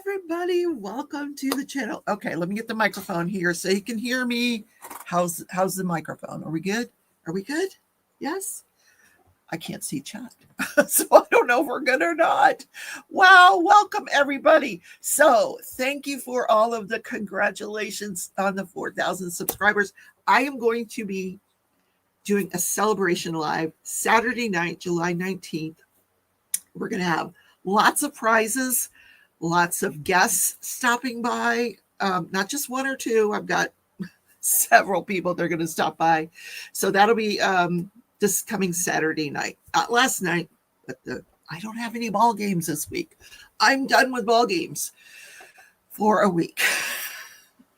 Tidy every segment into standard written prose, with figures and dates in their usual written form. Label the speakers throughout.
Speaker 1: everybody, welcome to the channel. Okay, let me get the microphone here so you can hear me. How's the microphone? Are we good? Are we good? Yes? I can't see chat, so I don't know if we're good or not. Wow, welcome everybody. So thank you for all of the congratulations on the 4,000 subscribers. I am going to be doing a celebration live Saturday night, July 19th. We're going to have lots of prizes, lots of guests stopping by, not just one or two. I've got several people that are going to stop by. So that'll be this coming Saturday night. Last night, but I don't have any ball games this week. I'm done with ball games for a week.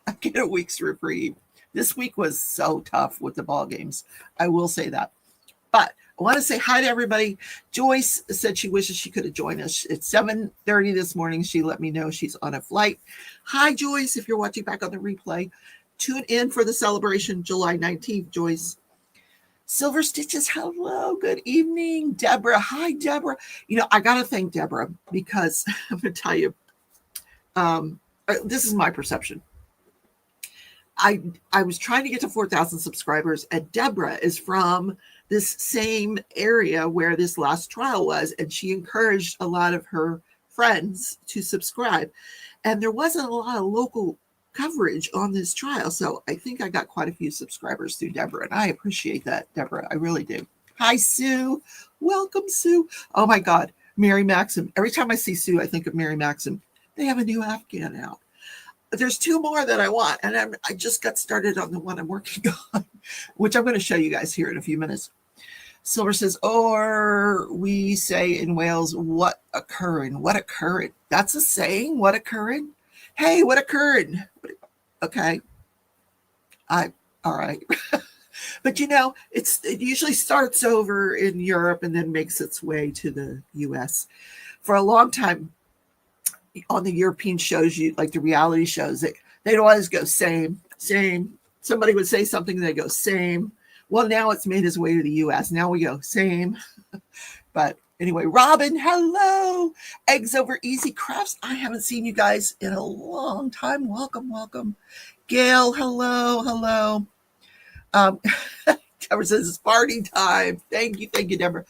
Speaker 1: I get a week's reprieve. This week was so tough with the ball games. I will say that. But I want to say hi to everybody. Joyce said she wishes she could have joined us. It's 7:30 this morning. She let me know she's on a flight. Hi, Joyce. If you're watching back on the replay, tune in for the celebration July 19th, Joyce. Silver Stitches, hello. Good evening. Deborah. Hi, Deborah. You know, I got to thank Deborah because I'm going to tell you, this is my perception. I was trying to get to 4,000 subscribers, and Deborah is from this same area where this last trial was, and she encouraged a lot of her friends to subscribe. And there wasn't a lot of local coverage on this trial, so I think I got quite a few subscribers through Deborah, and I appreciate that, Deborah. I really do. Hi, Sue. Welcome, Sue. Oh my God, Mary Maxim. Every time I see Sue, I think of Mary Maxim. They have a new Afghan out. There's two more that I want, and I just got started on the one I'm working on, which I'm going to show you guys here in a few minutes. Silver says, or we say in Wales, what occurring? What occurring? That's a saying, what occurring? Hey, what occurring? Okay. All right. But you know, it usually starts over in Europe and then makes its way to the US. For a long time, on the European shows, you like the reality shows, they'd always go same. Somebody would say something, they go same. Well, now it's made its way to the US. Now we go same. But anyway, Robin, hello. Eggs Over Easy Crafts. I haven't seen you guys in a long time. Welcome. Gail, hello. Deborah says it's party time. Thank you, Deborah.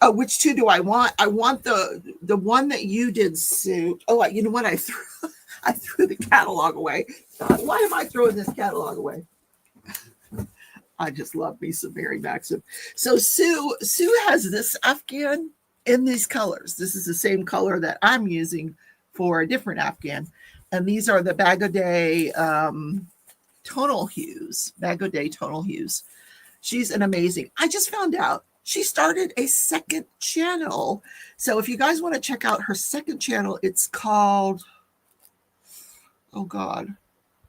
Speaker 1: Which two do I want? I want the one that you did, Sue. Oh, you know what? I threw the catalog away. God, why am I throwing this catalog away? I just love me some Mary Maxim. So Sue has this Afghan in these colors. This is the same color that I'm using for a different Afghan. And these are the Bagoday tonal hues. Bagoday tonal hues. She's an amazing. I just found out she started a second channel. So if you guys want to check out her second channel, it's called, oh God,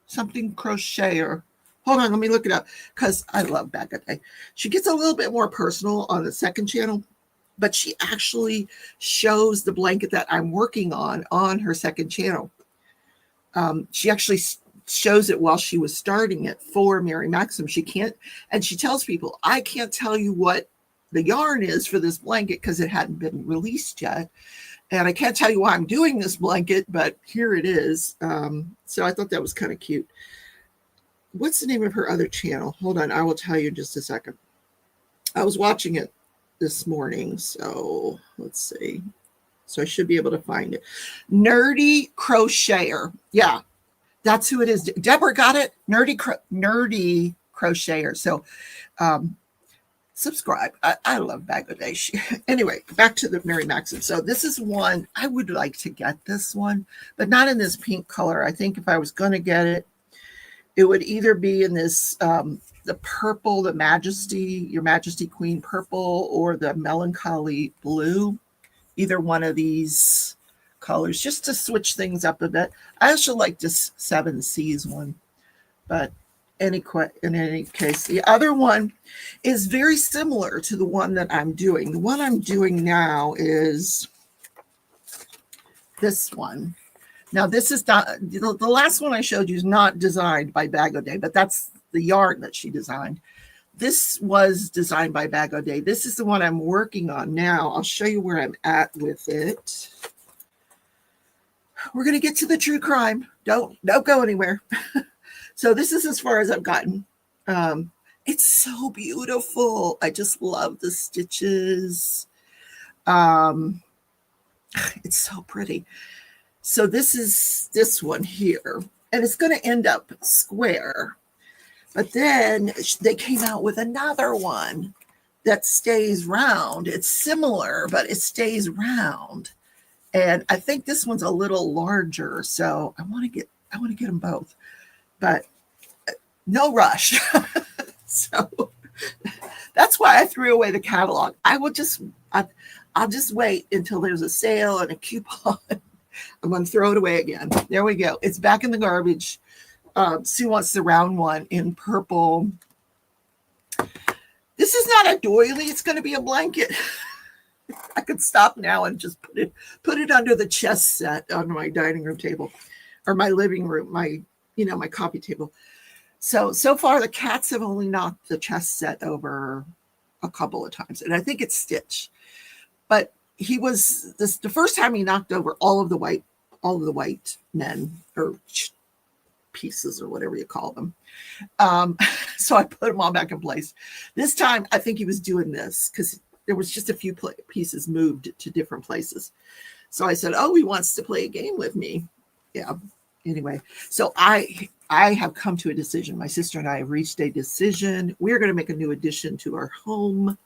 Speaker 1: something crocheter. Hold on, let me look it up because I love Bagoday. She gets a little bit more personal on the second channel, but she actually shows the blanket that I'm working on her second channel. She actually shows it while she was starting it for Mary Maxim. She can't, and she tells people, I can't tell you what the yarn is for this blanket because it hadn't been released yet. And I can't tell you why I'm doing this blanket, but here it is. So I thought that was kind of cute. What's the name of her other channel? Hold on, I will tell you in just a second. I was watching it this morning, so let's see. So I should be able to find it. Nerdy Crocheter. Yeah, that's who it is. Deborah got it. Nerdy Crocheter. So subscribe. I love Bagoday. Anyway, back to the Mary Maxim. So this is one, I would like to get this one, but not in this pink color. I think if I was going to get it, it would either be in this, the purple, the Majesty, Your Majesty Queen purple, or the Melancholy blue. Either one of these colors, just to switch things up a bit. I also like this 7 Seas one, but in any case, the other one is very similar to the one that I'm doing. The one I'm doing now is this one. Now, this is not, the last one I showed you is not designed by Bagoday, but that's the yarn that she designed. this was designed by Bag O'Day. This is the one I'm working on now. I'll show you where I'm at with it. We're going to get to the true crime. Don't go anywhere. So this is as far as I've gotten. It's so beautiful. I just love the stitches. It's so pretty. So this is this one here, and it's going to end up square. But then they came out with another one that stays round. It's similar, but it stays round. And I think this one's a little larger, so I want to get them both, but no rush. So that's why I threw away the catalog. I'll just wait until there's a sale and a coupon. I'm going to throw it away again. There we go. It's back in the garbage. Sue wants the round one in purple. This is not a doily. It's going to be a blanket. I could stop now and just put it under the chess set on my dining room table, or my living room, my coffee table. So far the cats have only knocked the chess set over a couple of times, and I think it's Stitch. But he was the first time he knocked over all of the white men, or pieces, or whatever you call them. So I put them all back in place. This time I think he was doing this because there was just a few pieces moved to different places. So I said, oh, he wants to play a game with me. Yeah. Anyway, so I have come to a decision. My sister and I have reached a decision. We're going to make a new addition to our home.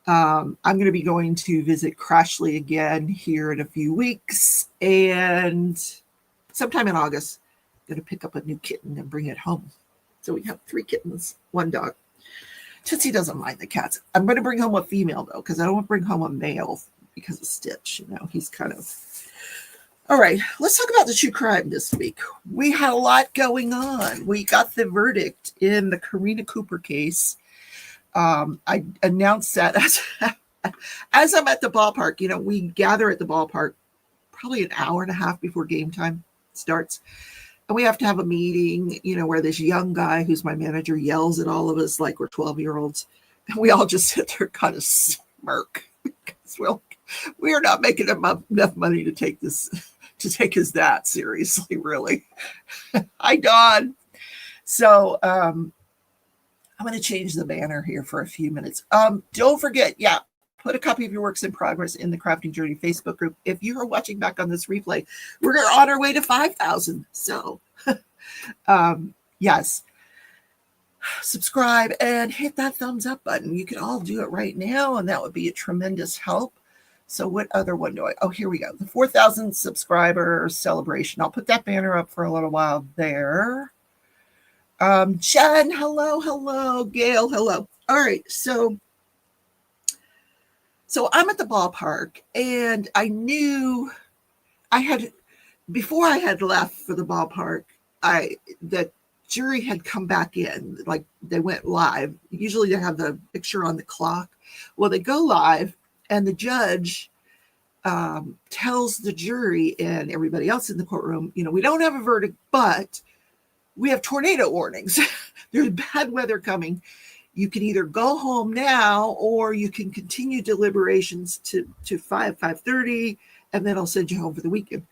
Speaker 1: I'm going to be going to visit Crashley again here in a few weeks. And sometime in August, I'm going to pick up a new kitten and bring it home. So we have 3 kittens, 1 dog. Tootsie doesn't mind the cats. I'm going to bring home a female, though, because I don't want to bring home a male because of Stitch. He's kind of... All right, let's talk about the true crime this week. We had a lot going on. We got the verdict in the Karina Cooper case. I announced that as I'm at the ballpark. We gather at the ballpark probably an hour and a half before game time starts. And we have to have a meeting, where this young guy who's my manager yells at all of us like we're 12-year-olds. And we all just sit there kind of smirk because we are not making enough money to take his that seriously, really. Hi, Dawn. So I'm going to change the banner here for a few minutes. Don't forget, put a copy of your works in progress in the Crafting Journey Facebook group. If you are watching back on this replay, we're on our way to 5,000. So, yes, subscribe and hit that thumbs up button. You can all do it right now, and that would be a tremendous help. So what other one do I? Oh, here we go. The 4,000 subscriber celebration. I'll put that banner up for a little while there. Jen, hello. Gail, hello. All right, so I'm at the ballpark, and I knew before I had left for the ballpark, the jury had come back in, like they went live. Usually they have the picture on the clock. Well, they go live, and the judge tells the jury and everybody else in the courtroom, we don't have a verdict, but we have tornado warnings. There's bad weather coming. You can either go home now, or you can continue deliberations to 5:30, and then I'll send you home for the weekend.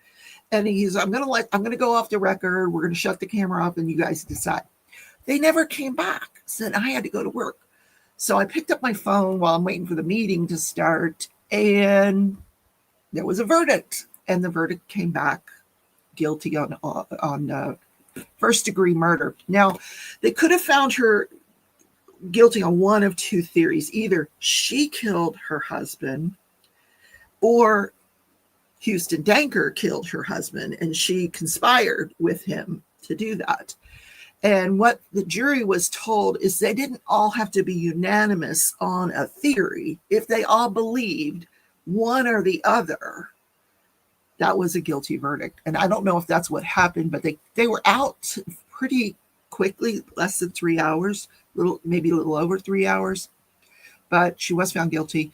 Speaker 1: And I'm going to go off the record. We're going to shut the camera off, and you guys decide. They never came back. So I had to go to work. So I picked up my phone while I'm waiting for the meeting to start, and there was a verdict. And the verdict came back guilty on first-degree murder. Now, they could have found her guilty on one of 2 theories. Either she killed her husband, or Houston Danker killed her husband, and she conspired with him to do that. And what the jury was told is they didn't all have to be unanimous on a theory. If they all believed one or the other, that was a guilty verdict. And I don't know if that's what happened, but they were out pretty quickly, less than 3 hours, maybe a little over 3 hours. But she was found guilty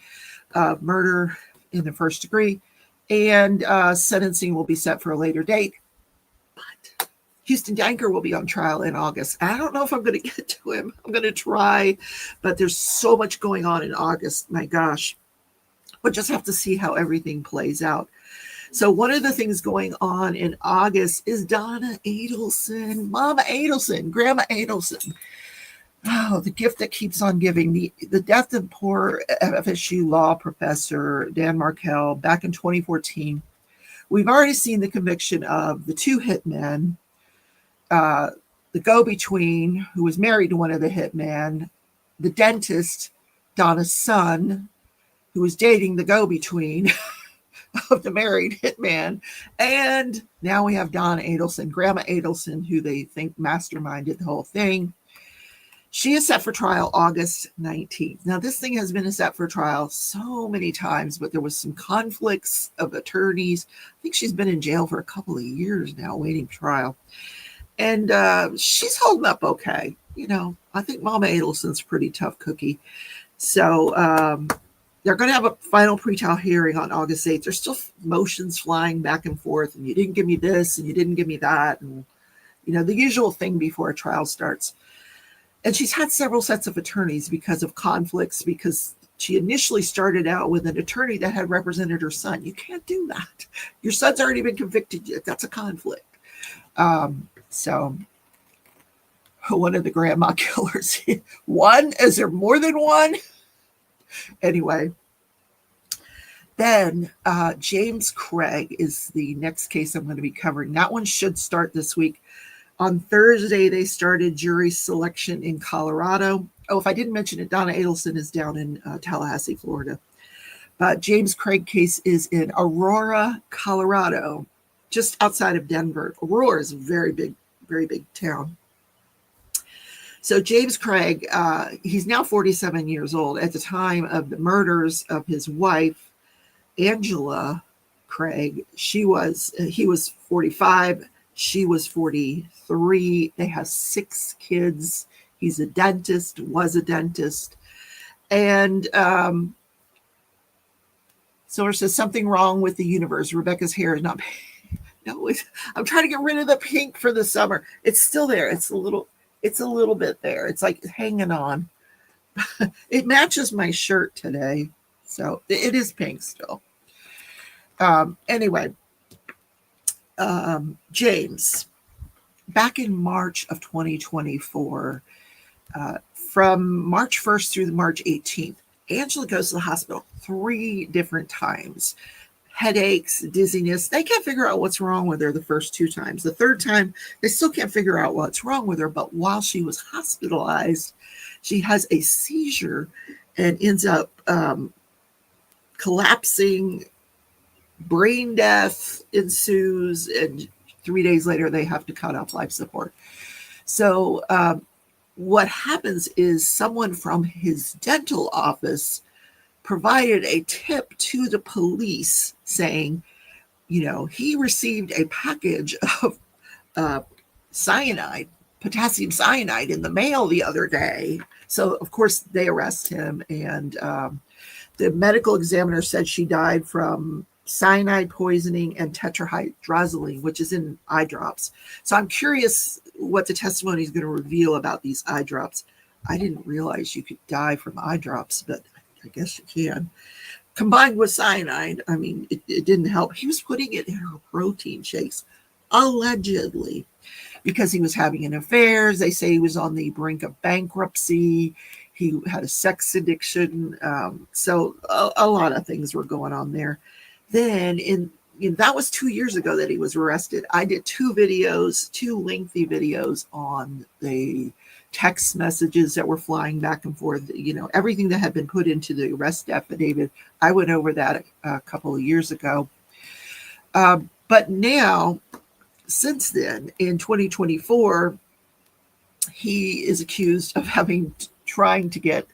Speaker 1: of murder in the first degree, and sentencing will be set for a later date. But Houston Danker will be on trial in August. I don't know if I'm going to get to him. I'm going to try, but there's so much going on in August. My gosh. We'll just have to see how everything plays out. So one of the things going on in August is Donna Adelson, Mama Adelson, Grandma Adelson. Oh, the gift that keeps on giving. The death of poor FSU law professor Dan Markell back in 2014. We've already seen the conviction of the two hitmen, the go-between who was married to one of the hitmen, the dentist, Donna's son, who was dating the go-between of the married hitman. And now we have Donna Adelson, Grandma Adelson, who they think masterminded the whole thing. She is set for trial August 19th. Now, this thing has been set for trial so many times, but there was some conflicts of attorneys. I think she's been in jail for a couple of years now, waiting for trial. And she's holding up okay. You know, I think Mama Adelson's a pretty tough cookie. So they're going to have a final pretrial hearing on August 8th. There's still motions flying back and forth, and you didn't give me this, and you didn't give me that, and, you know, the usual thing before a trial starts. And she's had several sets of attorneys because of conflicts, because she initially started out with an attorney that had represented her son. You can't do that. Your son's already been convicted. That's a conflict. So one of the grandma killers. One? Is there more than one? Anyway. Then James Craig is the next case I'm going to be covering. That one should start this week. On Thursday, they started jury selection in Colorado. Oh, if I didn't mention it, Donna Adelson is down in Tallahassee, Florida. But James Craig case is in Aurora, Colorado, just outside of Denver. Aurora is a very big town. So James Craig, he's now 47 years old. At the time of the murders of his wife, Angela Craig, he was 45. She was 43. They have 6 kids. He's a dentist, was a dentist. And so there's something wrong with the universe. Rebecca's hair is not pink. No, I'm trying to get rid of the pink for the summer. It's still there. It's a little bit there. It's like hanging on. It matches my shirt today. So it is pink still. Anyway. James, back in March of 2024, from March 1st through March 18th, Angela goes to the hospital 3 different times. Headaches, dizziness. They can't figure out what's wrong with her the first 2 times. The 3rd time, they still can't figure out what's wrong with her. But while she was hospitalized, she has a seizure and ends up collapsing. Brain death ensues, and 3 days later they have to cut off life support. So what happens is someone from his dental office provided a tip to the police saying, you know, he received a package of cyanide, potassium cyanide in the mail the other day. So of course they arrest him, and the medical examiner said she died from cyanide poisoning and tetrahydrozoline, which is in eye drops. So I'm curious what the testimony is going to reveal about these eye drops. I didn't realize you could die from eye drops, but I guess you can. Combined with cyanide, I mean, it didn't help. He was putting it in her protein shakes, allegedly, because he was having an affair. They say he was on the brink of bankruptcy. He had a sex addiction. So a lot of things were going on there. Then that was 2 years ago that he was arrested. I did 2 lengthy videos on the text messages that were flying back and forth, you know, everything that had been put into the arrest affidavit. I went over that a couple of years ago. But now, since then, in 2024, he is accused of trying to get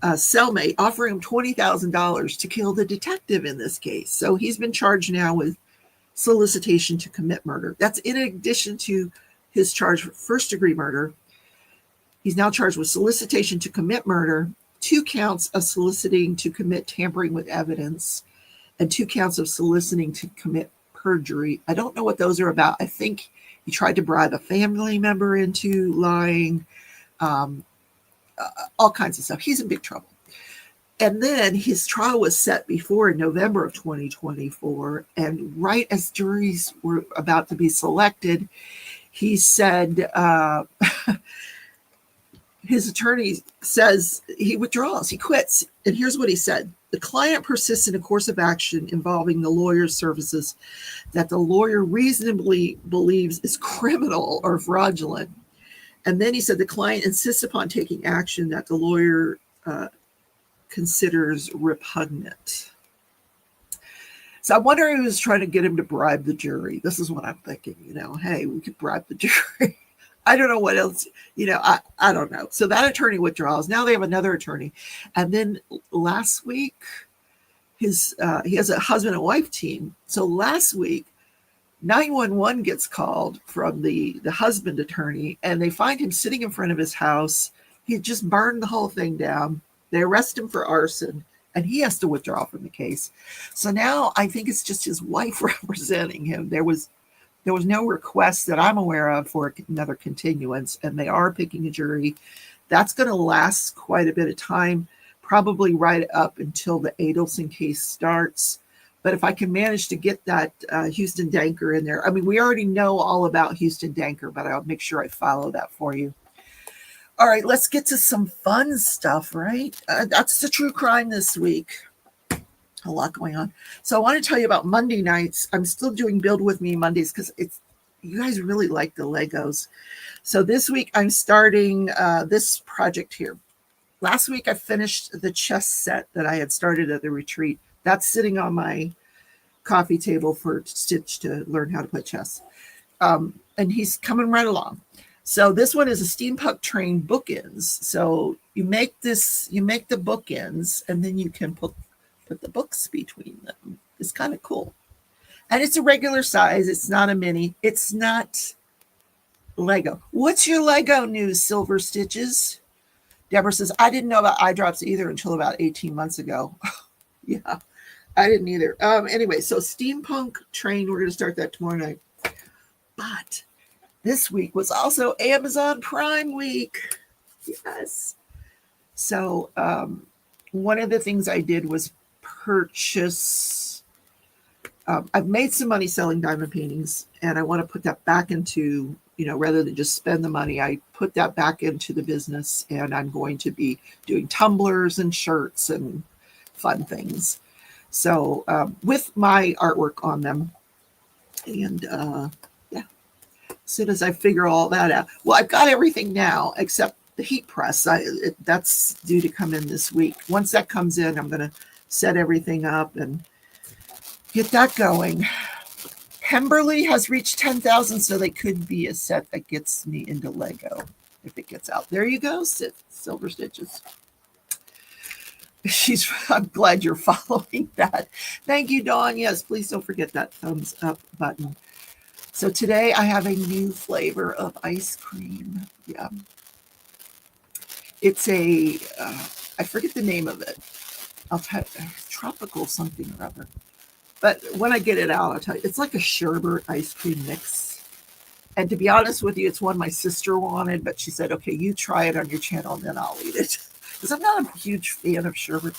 Speaker 1: a cellmate, offering him $20,000 to kill the detective in this case. So he's been charged now with solicitation to commit murder. That's in addition to his charge for first-degree murder. He's now charged with solicitation to commit murder, 2 counts of soliciting to commit tampering with evidence, and 2 counts of soliciting to commit perjury. I don't know what those are about. I think He tried to bribe a family member into lying, all kinds of stuff. He's in big trouble. And then his trial was set before in November of 2024. And right as juries were about to be selected, he said, his attorney says he withdraws, he quits. And here's what he said. The client persists in a course of action involving the lawyer's services that the lawyer reasonably believes is criminal or fraudulent. And then he said the client insists upon taking action that the lawyer considers repugnant. So I wonder if he was trying to get him to bribe the jury. This is what I'm thinking, hey, we could bribe the jury. I don't know what else, I don't know. So that attorney withdraws. Now they have another attorney. And then last week, he has a husband and wife team. So last week, 911 gets called from the husband attorney, and they find him sitting in front of his house. He had just burned the whole thing down. They arrest him for arson, and he has to withdraw from the case. So now I think it's just his wife representing him. There was no request that I'm aware of for another continuance, and they are picking a jury. That's going to last quite a bit of time, probably right up until the Adelson case starts. But if I can manage to get that Houston Danker in there, I mean, we already know all about Houston Danker, but I'll make sure I follow that for you. All right, let's get to some fun stuff, right? That's the true crime this week. A lot going on. So I want to tell you about Monday nights. I'm still doing Build With Me Mondays because you guys really like the Legos. So this week I'm starting this project here. Last week I finished the chess set that I had started at the retreat. That's sitting on my coffee table for Stitch to learn how to play chess. And he's coming right along. So this one is a steampunk train bookends. So you make the bookends, and then you can put the books between them. It's kind of cool. And it's a regular size. It's not a mini. It's not Lego. What's your Lego news, Silver Stitches? Deborah says, I didn't know about eye drops either until about 18 months ago. Yeah, I didn't either. Anyway, so steampunk train, we're going to start that tomorrow night. But this week was also Amazon Prime week. Yes. So one of the things I did was purchase, I've made some money selling diamond paintings, and I want to put that back into, rather than just spend the money, I put that back into the business, and I'm going to be doing tumblers and shirts and fun things. So with my artwork on them. And yeah, as soon as I figure all that out, well, I've got everything now except the heat press. That's due to come in this week. Once that comes in, I'm going to set everything up and get that going. Pemberley has reached 10,000, so they could be a set that gets me into Lego if it gets out. There you go, Silver Stitches. I'm glad you're following that. Thank you, Dawn. Yes, please don't forget that thumbs up button. So today I have a new flavor of ice cream. Yeah. It's I forget the name of it. I'll tell you, tropical something or other. But when I get it out, I'll tell you. It's like a sherbet ice cream mix. And to be honest with you, it's one my sister wanted, but she said, okay, you try it on your channel and then I'll eat it. Because I'm not a huge fan of sherbet.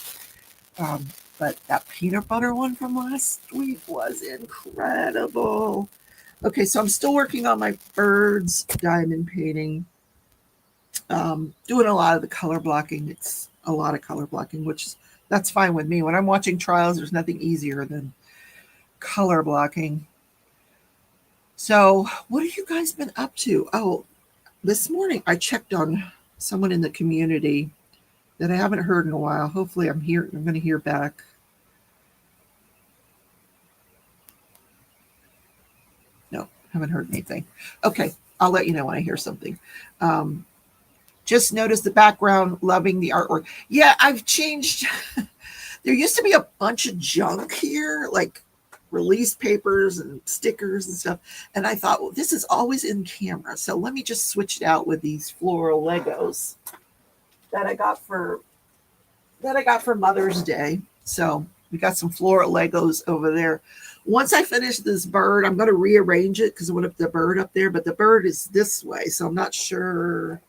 Speaker 1: But that peanut butter one from last week was incredible. Okay, so I'm still working on my birds diamond painting. Doing a lot of the color blocking. It's a lot of color blocking, that's fine with me. When I'm watching trials, there's nothing easier than color blocking. So what have you guys been up to? Oh, this morning I checked on someone in the community that I haven't heard in a while. Hopefully I'm going to hear back. No, haven't heard anything. Okay, I'll let you know when I hear something. Just noticed the background, loving the artwork. Yeah, I've changed. There used to be a bunch of junk here, like release papers and stickers and stuff. And I thought, well, this is always in camera. So let me just switch it out with these floral Legos that I got for Mother's Day. So We got some floral Legos over there. Once I finish this bird, I'm going to rearrange it because I want to put the bird up there, but the bird is this way, so I'm not sure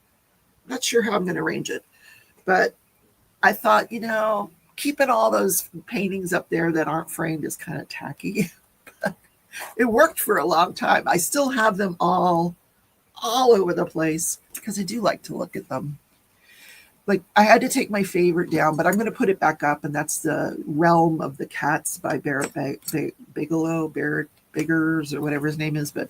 Speaker 1: how I'm going to arrange it. But I thought, keeping all those paintings up there that aren't framed is kind of tacky. It worked for a long time. I still have them all over the place because I do like to look at them. Like, I had to take my favorite down, but I'm going to put it back up, and that's the Realm of the Cats by Barrett Bigelow, Barrett Biggers, or whatever his name is, but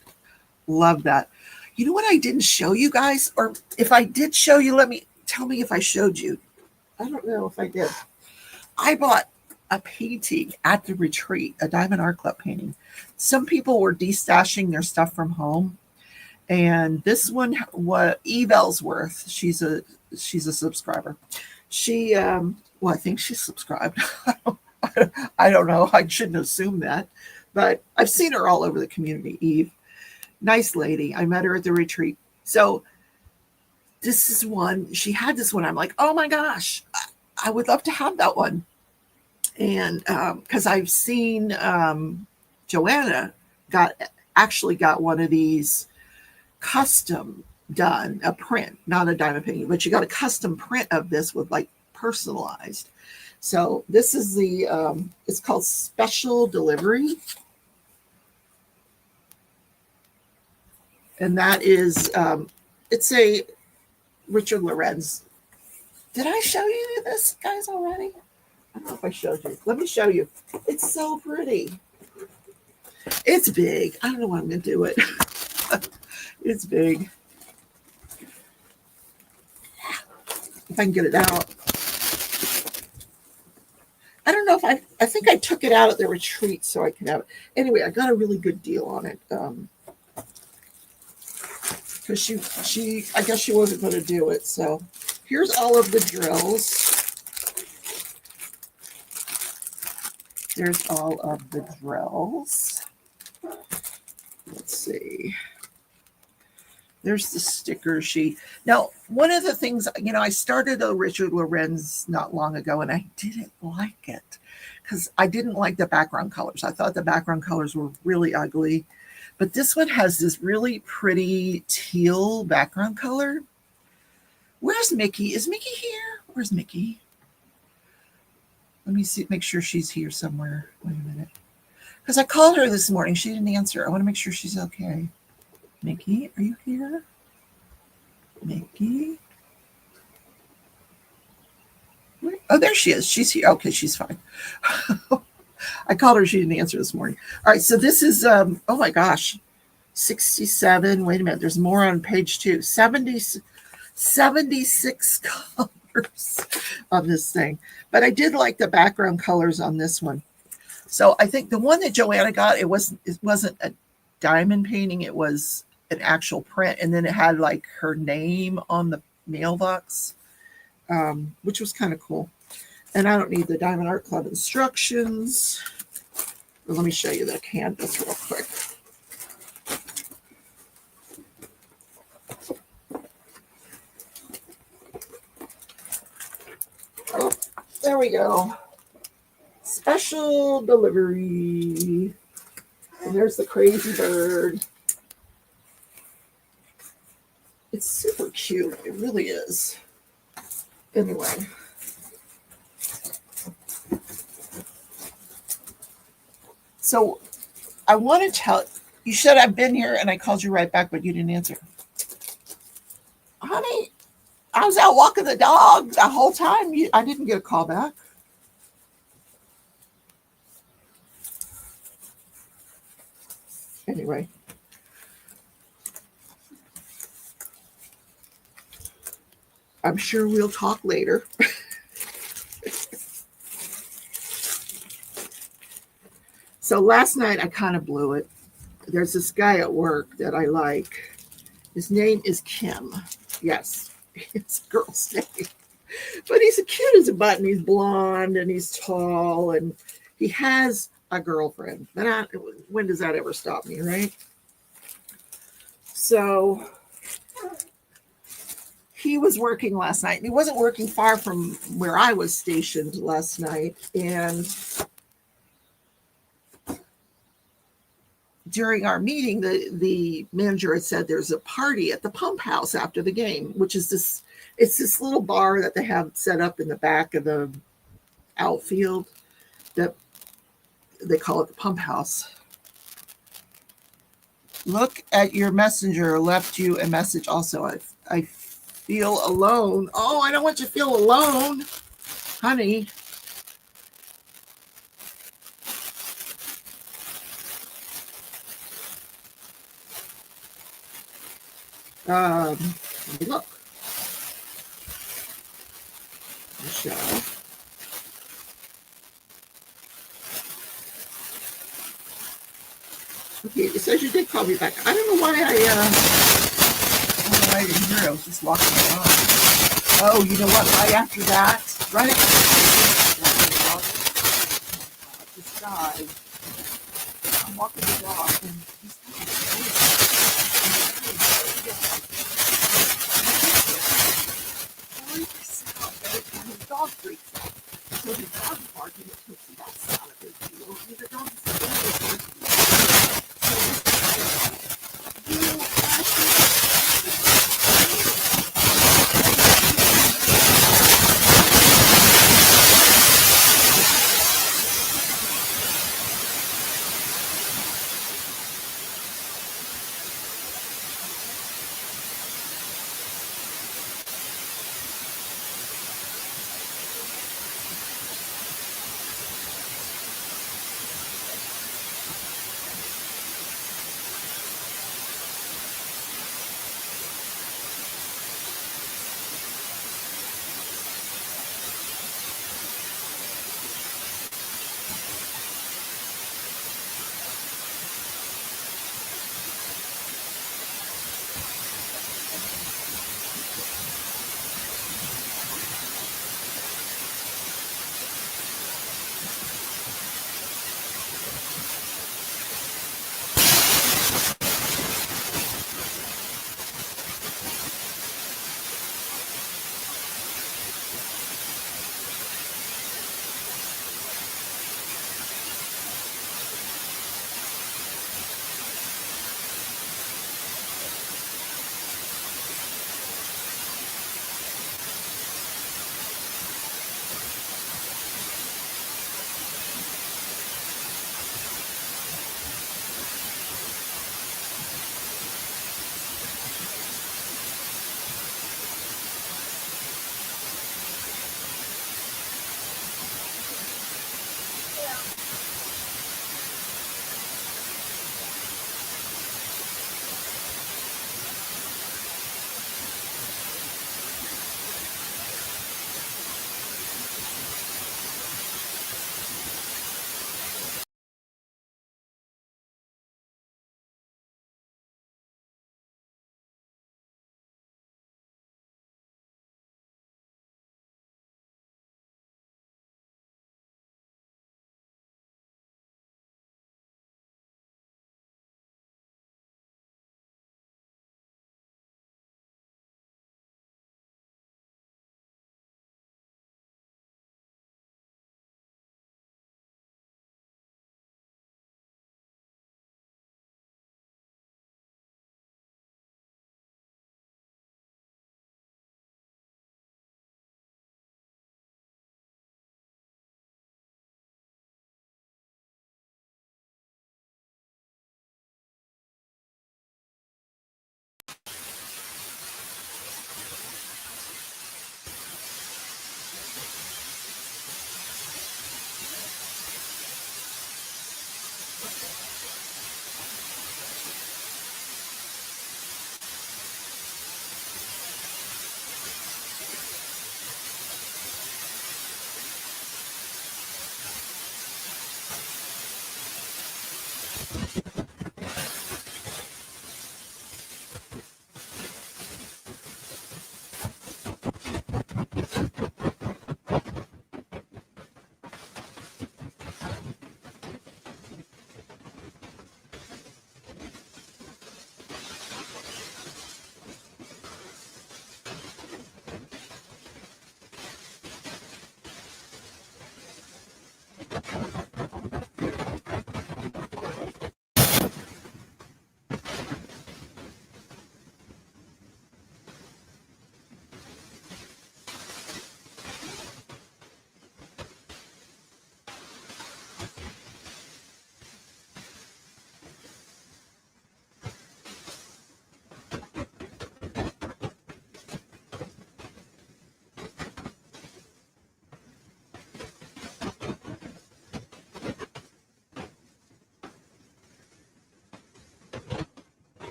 Speaker 1: love that. You know what I didn't show you guys? Or if I did show you, tell me if I showed you. I don't know if I did. I bought a painting at the retreat, a Diamond Art Club painting. Some people were destashing their stuff from home, and this one, Eve Ellsworth, she's a subscriber. She, I think she's subscribed. I don't know. I shouldn't assume that, but I've seen her all over the community. Eve, nice lady. I met her at the retreat. So this is one. She had this one. I'm like, oh my gosh, I would love to have that one. And because I've seen Joanna actually got one of these custom done, a print, not a diamond painting, but you got a custom print of this with like personalized. So this is it's called Special Delivery. And that is, it's a Richard Lorenz. Did I show you this, guys, already? I don't know if I showed you. Let me show you. It's so pretty. It's big. I don't know why I'm going to do it. It's big. If I can get it out. I don't know if I think I took it out at the retreat so I can have it. Anyway, I got a really good deal on it. Because she I guess she wasn't going to do it. So here's all of the drills. There's all of the drills. Let's see. There's the sticker sheet. Now, one of the things, I started a Richard Lorenz not long ago, and I didn't like it because I didn't like the background colors. I thought the background colors were really ugly. But this one has this really pretty teal background color. Where's Mickey? Is Mickey here? Where's Mickey? Let me see, make sure she's here somewhere. Wait a minute. Because I called her this morning. She didn't answer. I want to make sure she's okay. Mickey, are you here? Mickey? Where? Oh, there she is. She's here. Okay, she's fine. I called her. She didn't answer this morning. All right, so this is, oh my gosh, 67. Wait a minute. There's more on page 2. 76 colors on this thing. But I did like the background colors on this one. So I think the one that Joanna got, it wasn't a diamond painting. It was an actual print. And then it had like her name on the mailbox, which was kind of cool. And I don't need the Diamond Art Club instructions. But let me show you the canvas real quick. Oh, there we go. Special delivery. And there's the crazy bird. It's super cute. It really is. Anyway. So I want to tell you, said I've been here and I called you right back, but you didn't answer. Honey, I was out walking the dog the whole time. I didn't get a call back. Anyway. I'm sure we'll talk later. So last night I kind of blew it. There's this guy at work that I like. His name is Kim. Yes, it's a girl's name. But he's as cute as a button. He's blonde and he's tall and he has a girlfriend. But when does that ever stop me, right? So he was working last night. And he wasn't working far from where I was stationed last night. And during our meeting, the manager had said there's a party at the pump house after the game, which is it's this little bar that they have set up in the back of the outfield that they call it the pump house. Look at your messenger, left you a message also. I feel alone. Oh, I don't want you to feel alone, honey. Let me look. Michelle. Okay, it says you did call me back. I don't know why I didn't hear. I was just walking around. Oh, you know what? Right after that, right after this guy, I'm walking the dog, and he's freaks out every time his dog freaks out. So his dog is barking, it takes the best out of his deal. The dog is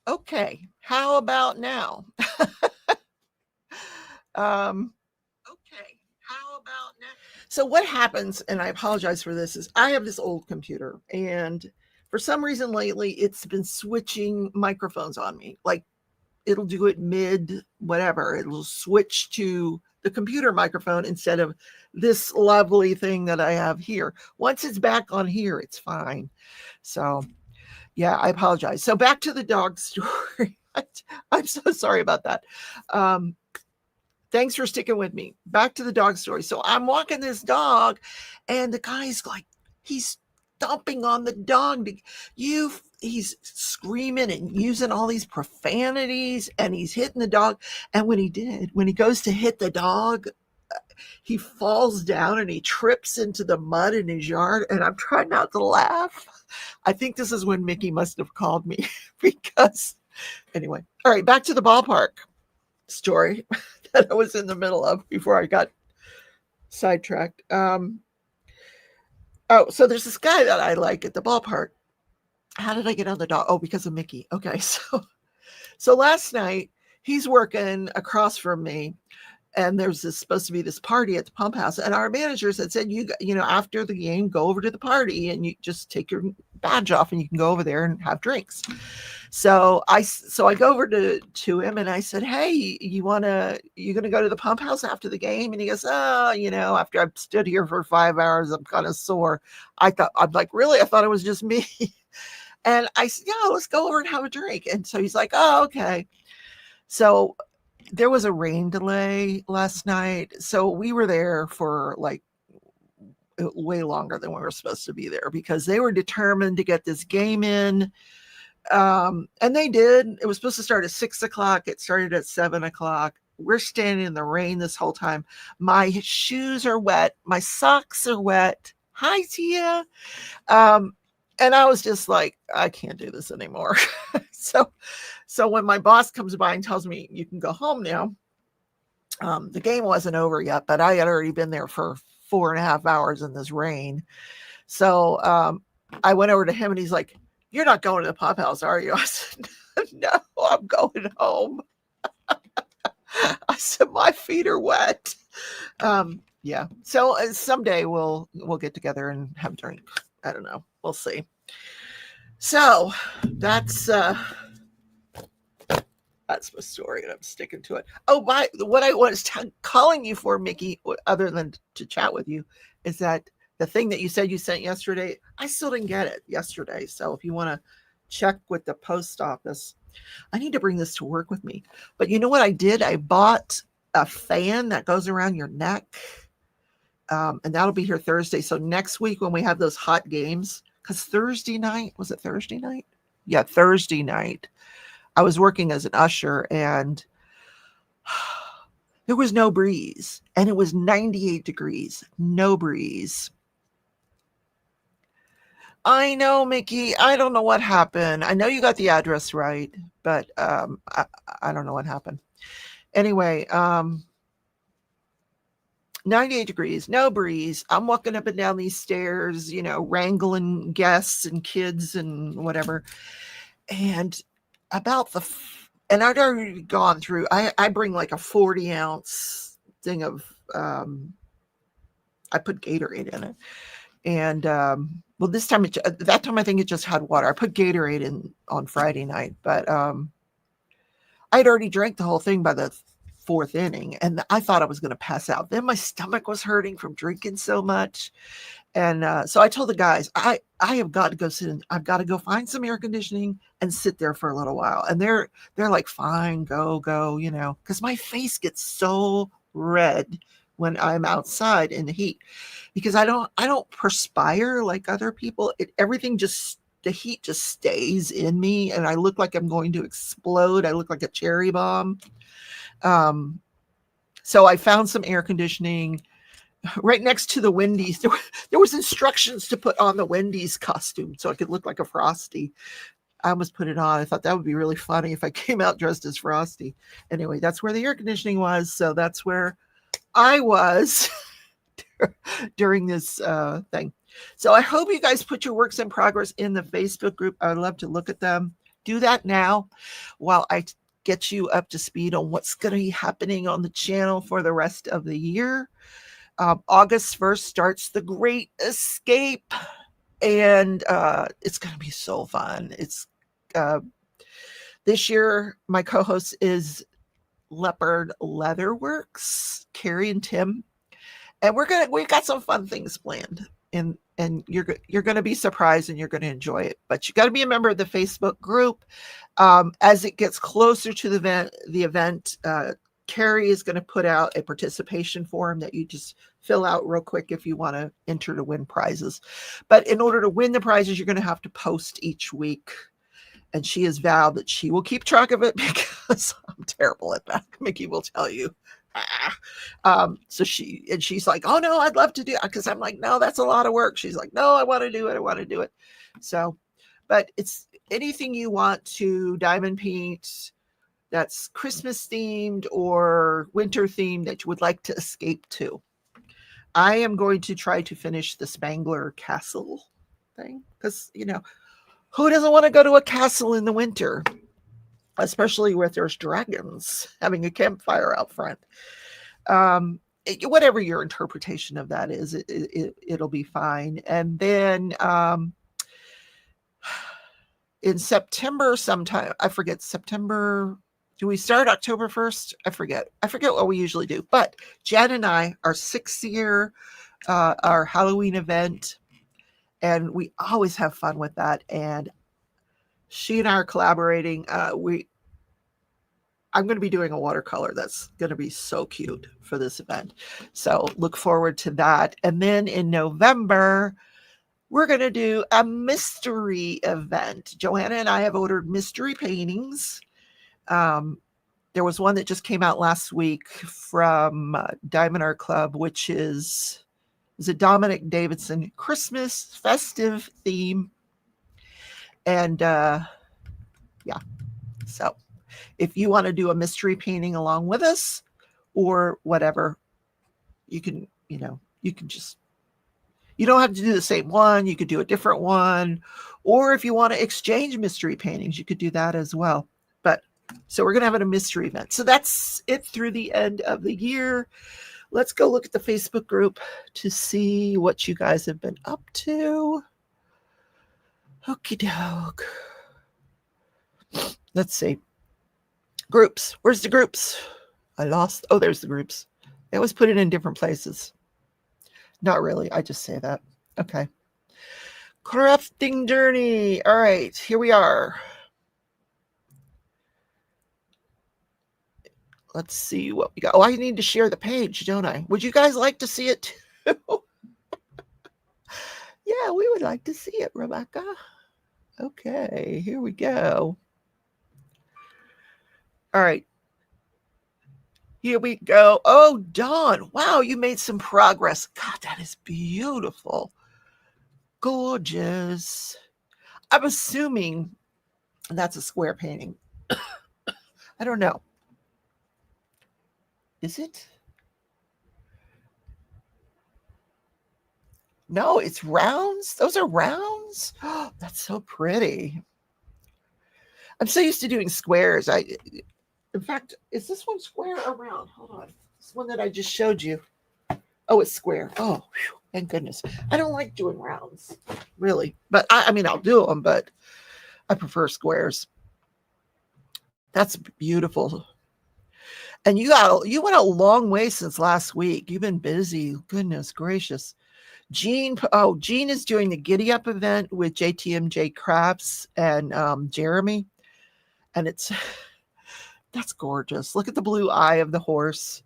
Speaker 1: Okay, how about now? Okay, how about now? So what happens, and I apologize for this, is I have this old computer, and for some reason lately it's been switching microphones on me. Like it'll do it mid whatever. It'll switch to the computer microphone instead of this lovely thing that I have here. Once it's back on here, it's fine. So yeah, I apologize. So back to the dog story. I'm so sorry about that. Thanks for sticking with me. Back to the dog story. So I'm walking this dog, and the guy's like, he's stomping on the dog. He's screaming and using all these profanities, and he's hitting the dog. And when he goes to hit the dog, he falls down and he trips into the mud in his yard. And I'm trying not to laugh. I think this is when Mickey must have called me because anyway. All right, back to the ballpark story that I was in the middle of before I got sidetracked. So there's this guy that I like at the ballpark. How did I get on the dog? Oh, because of Mickey. Okay, so last night he's working across from me, and there's supposed to be this party at the pump house, and our managers had said, you know, after the game, go over to the party and you just take your badge off and you can go over there and have drinks. So I go over to him and I said, hey, you going to go to the pump house after the game? And he goes, oh, you know, after I've stood here for 5 hours, I'm kind of sore. I'm like, really? I thought it was just me. And I said, yeah, let's go over and have a drink. And so he's like, oh, okay. So there was a rain delay last night. So we were there for like way longer than we were supposed to be there because they were determined to get this game in. And they did. It was supposed to start at 6:00. It started at 7:00. We're standing in the rain this whole time. My shoes are wet. My socks are wet. Hi, Tia. And I was just like, I can't do this anymore. So when my boss comes by and tells me you can go home now, the game wasn't over yet, but I had already been there for 4.5 hours in this rain. So I went over to him and he's like, you're not going to the pop house, are you? I said, no, I'm going home. I said, my feet are wet. Yeah. So someday we'll get together and have a drink. I don't know. We'll see. So that's my story, and I'm sticking to it. Oh, what I was calling you for, Mickey, other than to chat with you, is that the thing that you said you sent yesterday, I still didn't get it yesterday. So if you want to check with the post office, I need to bring this to work with me. But you know what I did? I bought a fan that goes around your neck. And that'll be here Thursday. So next week when we have those hot games, because Thursday night, was it Thursday night? Yeah, Thursday night. I was working as an usher and there was no breeze. And it was 98 degrees, no breeze. I know, Mickey. I don't know what happened. I know you got the address right, but I don't know what happened. Anyway, 98 degrees, no breeze. I'm walking up and down these stairs, you know, wrangling guests and kids and whatever. And and I'd already gone through, I bring like a 40-ounce thing of, I put Gatorade in it. And, well, that time I think it just had water. I put Gatorade in on Friday night, but I'd already drank the whole thing by the 4th inning, and I thought I was going to pass out. Then my stomach was hurting from drinking so much, and so I told the guys, I have got to go sit in. I've got to go find some air conditioning and sit there for a little while. And they're like, fine, go, you know, because my face gets so red when I'm outside in the heat, because I don't perspire like other people. The heat just stays in me, and I look like I'm going to explode. I look like a cherry bomb. So I found some air conditioning right next to the Wendy's. There was instructions to put on the Wendy's costume so I could look like a Frosty. I almost put it on. I thought that would be really funny if I came out dressed as Frosty. Anyway, that's where the air conditioning was. So that's where I was during this thing. So I hope you guys put your works in progress in the Facebook group. I would love to look at them do that now while I get you up to speed on what's going to be happening on the channel for the rest of the year. August 1st starts the Great Escape, and it's going to be so fun. It's this year, my co-host is Leopard Leatherworks, Carrie and Tim, and we got some fun things planned, and you're going to be surprised and you're going to enjoy it. But you got to be a member of the Facebook group. As it gets closer to the event, Carrie is going to put out a participation form that you just fill out real quick if you want to enter to win prizes. But in order to win the prizes, you're going to have to post each week. And she has vowed that she will keep track of it because I'm terrible at that. Mickey will tell you. So she's like, oh no, I'd love to do it. Because I'm like, no, that's a lot of work. She's like, no, I want to do it. I want to do it. So, but it's anything you want to diamond paint that's Christmas themed or winter themed that you would like to escape to. I am going to try to finish the Spangler Castle thing because, who doesn't want to go to a castle in the winter, especially where there's dragons having a campfire out front? Whatever your interpretation of that is, it'll be fine. And then in September sometime, I forget, September, do we start October 1st? I forget what we usually do. But Jan and I, our 6th year, our Halloween event, and we always have fun with that. And she and I are collaborating. I'm going to be doing a watercolor that's going to be so cute for this event. So look forward to that. And then in November, we're going to do a mystery event. Joanna and I have ordered mystery paintings. There was one that just came out last week from Diamond Art Club, which is a Dominic Davidson Christmas festive theme. And so if you want to do a mystery painting along with us or whatever, you can just, you don't have to do the same one. You could do a different one. Or if you want to exchange mystery paintings, you could do that as well. But so we're going to have a mystery event. So that's it through the end of the year. Let's go look at the Facebook group to see what you guys have been up to. Okie doke. Let's see. Groups. Where's the groups? Oh, there's the groups. They always put it in different places. Not really. I just say that. Okay. Crafting journey. All right. Here we are. Let's see what we got. Oh, I need to share the page, don't I? Would you guys like to see it too? Yeah, we would like to see it, Rebecca. Okay, here we go. All right. Here we go. Oh, Dawn. Wow, you made some progress. God, that is beautiful. Gorgeous. I'm assuming that's a square painting. I don't know. Is it? No, it's rounds. Those are rounds. Oh, that's so pretty. I'm so used to doing squares. In fact, is this one square or round? Hold on. This one that I just showed you. Oh, it's square. Oh, whew, thank goodness. I don't like doing rounds, really. But I mean, I'll do them, but I prefer squares. That's beautiful. And you went a long way since last week. You've been busy. Goodness gracious. Jean is doing the Giddy Up event with JTMJ Crafts and Jeremy. And that's gorgeous. Look at the blue eye of the horse.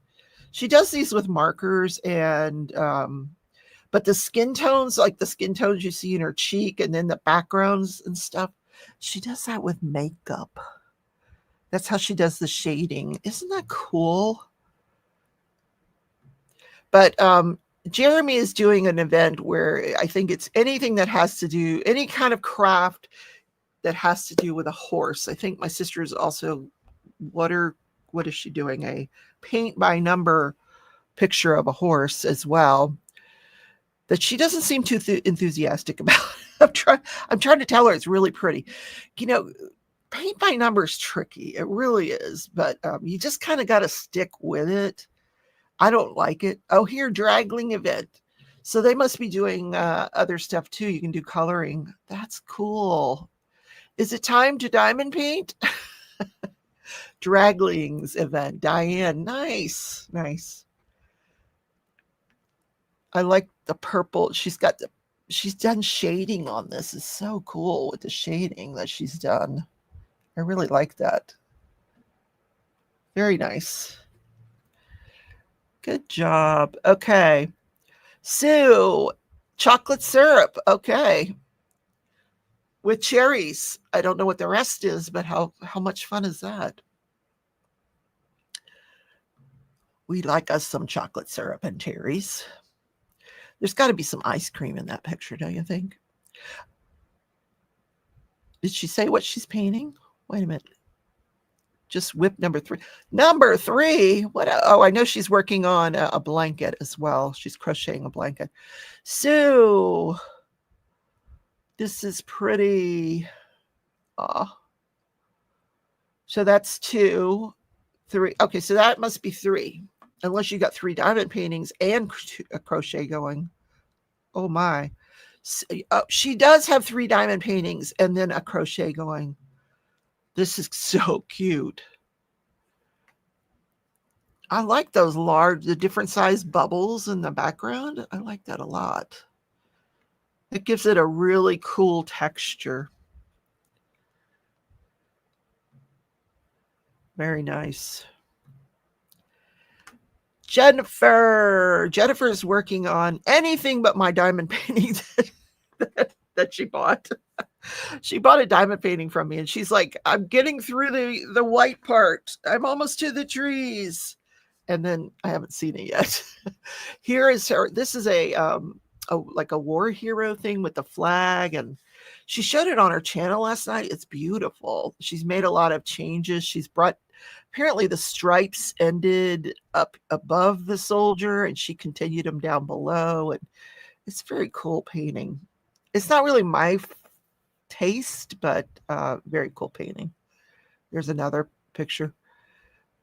Speaker 1: She does these with markers and but the skin tones, like the skin tones you see in her cheek and then the backgrounds and stuff, she does that with makeup. That's how she does the shading. Isn't that cool? But Jeremy is doing an event where I think it's anything that has to do, any kind of craft that has to do with a horse. I think my sister is also, what is she doing? A paint by number picture of a horse as well that she doesn't seem too enthusiastic about. I'm trying to tell her it's really pretty. paint by number is tricky. It really is, but you just kind of got to stick with it. I don't like it. Oh, here, dragling event. So they must be doing other stuff too. You can do coloring. That's cool. Is it time to diamond paint? Draglings event. Diane. Nice. Nice. I like the purple. She's done shading on this. It's so cool with the shading that she's done. I really like that. Very nice. Good job. Okay. Sue, chocolate syrup. Okay. With cherries. I don't know what the rest is, but how much fun is that? We like us some chocolate syrup and cherries. There's got to be some ice cream in that picture, don't you think? Did she say what she's painting? Wait a minute. Just whip number 3. Number 3? What? Oh, I know she's working on a blanket as well. She's crocheting a blanket. So, this is pretty. So that's 2, 3. Okay, so that must be 3. Unless you got 3 diamond paintings and a crochet going. Oh my. She does have 3 diamond paintings and then a crochet going. This is so cute. I like those the different size bubbles in the background. I like that a lot. It gives it a really cool texture. Very nice. Jennifer's working on anything but my diamond paintings that she bought. She bought a diamond painting from me and she's like, I'm getting through the white part. I'm almost to the trees. And then I haven't seen it yet. Here is her. This is like a war hero thing with the flag. And she showed it on her channel last night. It's beautiful. She's made a lot of changes. She's brought, apparently the stripes ended up above the soldier and she continued them down below. And it's very cool painting. It's not really my taste, but very cool painting. There's another picture.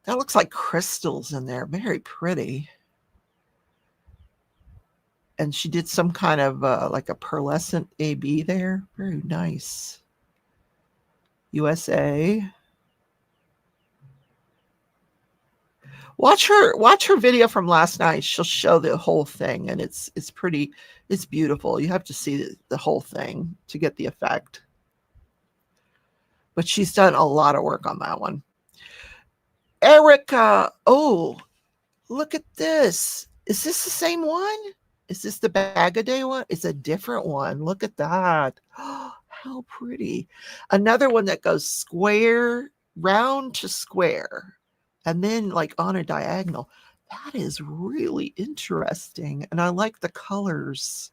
Speaker 1: That looks like crystals in there. Very pretty. And she did some kind of like a pearlescent AB there. Very nice. USA. Watch her video from last night. She'll show the whole thing and it's pretty, it's beautiful. You have to see the whole thing to get the effect. But she's done a lot of work on that one. Erica, oh, look at this. Is this the same one? Is this the Bag a Day one? It's a different one. Look at that. Oh, how pretty. Another one that goes square, round to square, and then like on a diagonal. That is really interesting. And I like the colors.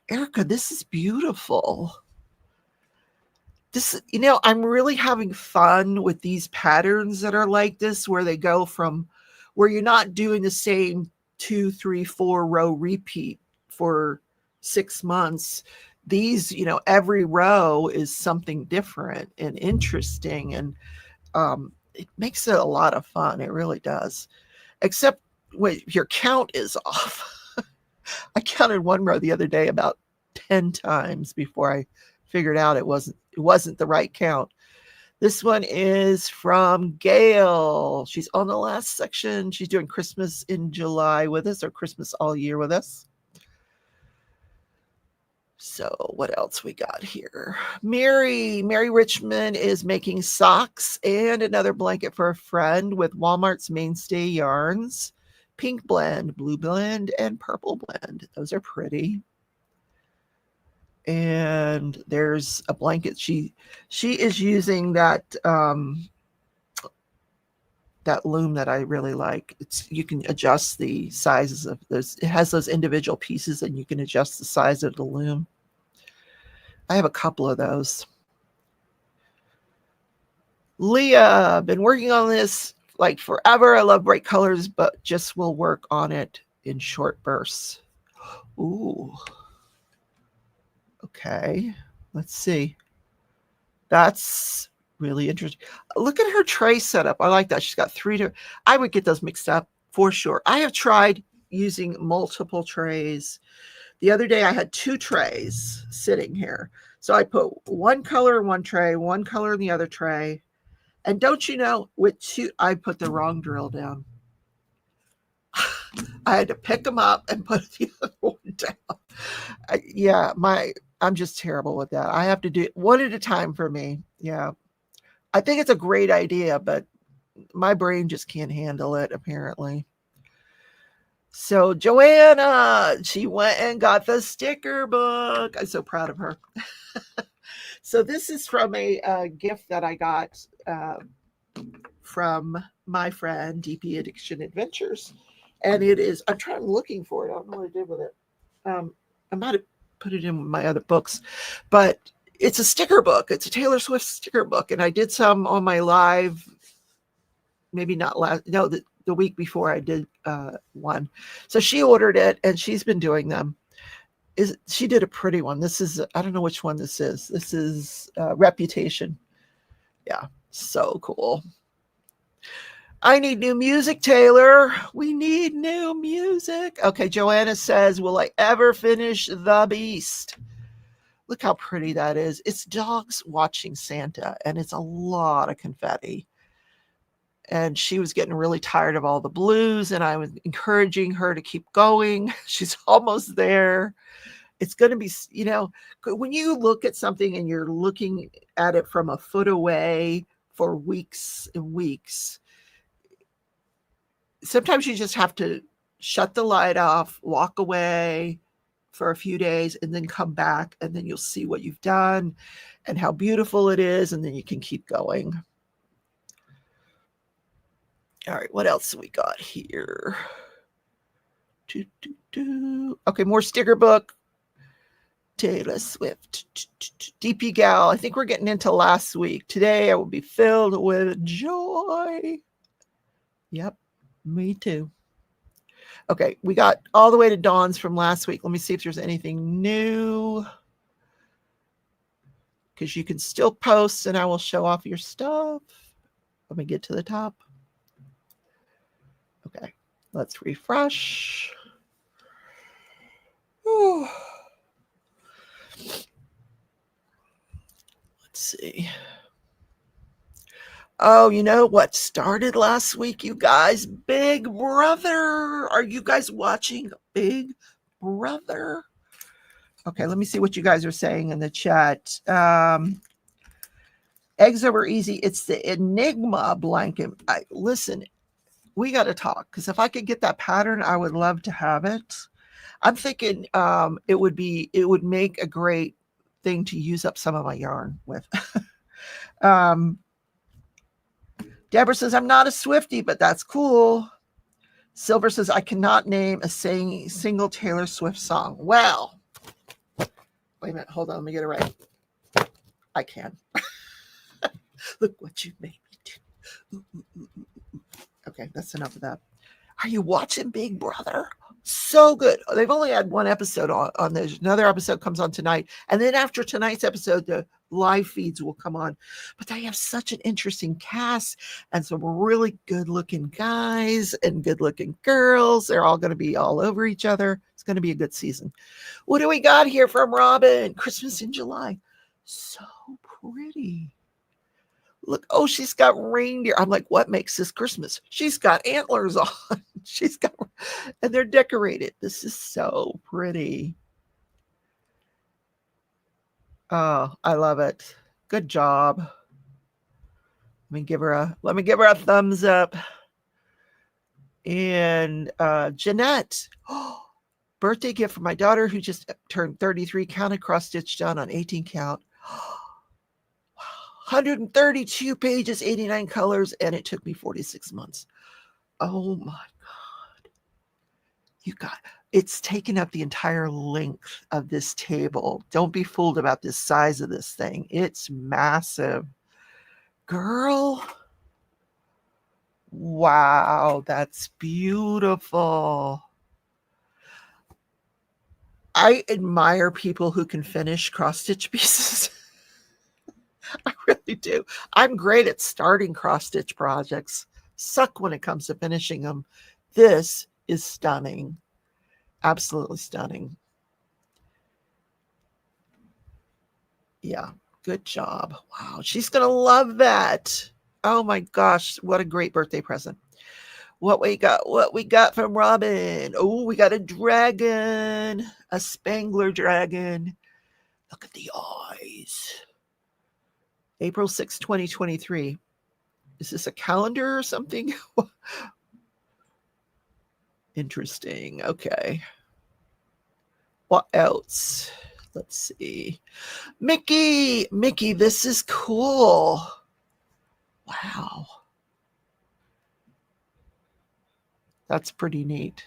Speaker 1: Erica, this is beautiful. This, I'm really having fun with these patterns that are like this, where they go from where you're not doing the same 2, 3, 4 row repeat for 6 months. These, every row is something different and interesting. And it makes it a lot of fun. It really does. Except when your count is off. I counted one row the other day about 10 times before I figured out it wasn't the right count. This one is from Gail. She's on the last section. She's doing Christmas in July with us, or Christmas all year with us. So what else we got here? Mary Richmond is making socks and another blanket for a friend with Walmart's Mainstay yarns. Pink blend, blue blend, and purple blend. Those are pretty. And there's a blanket. She is using that that loom that I really like. You can adjust the sizes of those. It has those individual pieces and you can adjust the size of the loom. I have a couple of those. Leah, been working on this like forever. I love bright colors, but just will work on it in short bursts. Ooh. Okay, let's see. That's Really interesting. Look at her tray setup. I like that. She's got 3 I would get those mixed up for sure. I have tried using multiple trays. The other day I had 2 trays sitting here. So I put one color in one tray, one color in the other tray. And don't you know, with 2, I put the wrong drill down. I had to pick them up and put the other one down. I'm just terrible with that. I have to do it one at a time for me. Yeah. I think it's a great idea, but my brain just can't handle it, apparently. So Joanna, she went and got the sticker book. I'm so proud of her. So this is from a gift that I got from my friend, DP Addiction Adventures. And it is, I'm looking for it. I don't know what I did with it. I might have put it in my other books, but it's a sticker book. It's a Taylor Swift sticker book. And I did some on my live, maybe not the week before I did one. So she ordered it and she's been doing them. She did a pretty one. This is, I don't know which one this is. This is Reputation. Yeah, so cool. I need new music, Taylor. We need new music. Okay, Joanna says, will I ever finish The Beast? Look how pretty that is. It's dogs watching Santa, and it's a lot of confetti. And she was getting really tired of all the blues, and I was encouraging her to keep going. She's almost there. It's going to be, when you look at something and you're looking at it from a foot away for weeks and weeks, sometimes you just have to shut the light off, walk away for a few days, and then come back, and then you'll see what you've done and how beautiful it is, and then you can keep going. All right, what else we got here? Okay, more sticker book. Taylor Swift. DP Gal. I think we're getting into last week. Today I will be filled with joy. Yep, me too. Okay, we got all the way to Dawn's from last week. Let me see if there's anything new. Because you can still post and I will show off your stuff. Let me get to the top. Okay, let's refresh. Whew. Let's see. Oh, you know what started last week, you guys? Big Brother. Are you guys watching Big Brother? Okay, let me see what you guys are saying in the chat. Eggs over easy. It's the Enigma blanket. Listen, we got to talk, because if I could get that pattern, I would love to have it. I'm thinking it would make a great thing to use up some of my yarn with. Deborah says, I'm not a Swiftie, but that's cool. Silver says, I cannot name a single Taylor Swift song. Well, wait a minute. Hold on. Let me get it right. I can. Look what you made me do. Okay, that's enough of that. Are you watching Big Brother? So good. They've only had one episode on this. Another episode comes on tonight. And then after tonight's episode, the live feeds will come on. But they have such an interesting cast and some really good looking guys and good looking girls. They're all going to be all over each other. It's going to be a good season. What do we got here from Robin? Christmas in July. So pretty. Look, oh, she's got reindeer. I'm like, what makes this Christmas? She's got antlers on. And they're decorated. This is so pretty. Oh, I love it. Good job. Let me give her a thumbs up. And Jeanette, birthday gift for my daughter who just turned 33, counted cross stitch done on 18 count. 132 pages, 89 colors, and it took me 46 months. Oh my God. It's taken up the entire length of this table. Don't be fooled about the size of this thing. It's massive. Girl. Wow, that's beautiful. I admire people who can finish cross-stitch pieces. I really do. I'm great at starting cross stitch projects. Suck when it comes to finishing them. This is stunning. Absolutely stunning. Yeah, good job. Wow, she's going to love that. Oh my gosh, what a great birthday present. What we got from Robin. Oh, we got a dragon, a Spangler dragon. Look at the eyes. April 6, 2023. Is this a calendar or something? Interesting. Okay. What else? Let's see. Mickey, this is cool. Wow. That's pretty neat.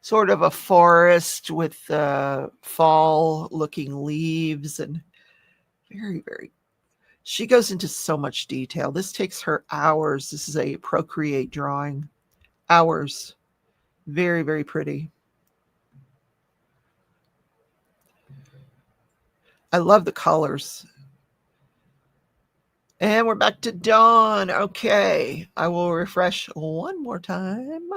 Speaker 1: Sort of a forest with fall looking leaves and very, very. She goes into so much detail. This takes her hours. This is a Procreate drawing. Hours. Very, very pretty. I love the colors. And we're back to Dawn. Okay. I will refresh one more time.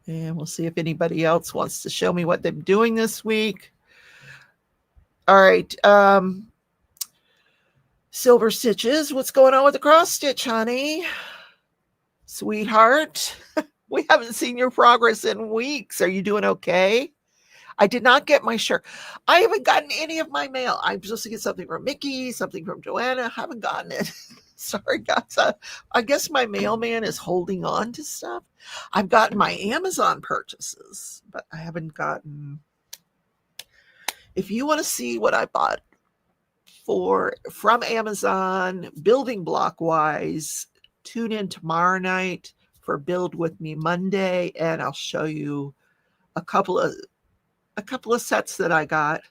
Speaker 1: And we'll see if anybody else wants to show me what they're doing this week. All right. Silver Stitches. What's going on with the cross stitch, honey? Sweetheart. We haven't seen your progress in weeks. Are you doing okay? I did not get my shirt. I haven't gotten any of my mail. I'm supposed to get something from Mickey, something from Joanna. I haven't gotten it. Sorry, guys. I guess my mailman is holding on to stuff. I've gotten my Amazon purchases, but I haven't gotten. If you want to see what I bought from Amazon, building block wise, tune in tomorrow night for Build With Me Monday, and I'll show you a couple of sets that I got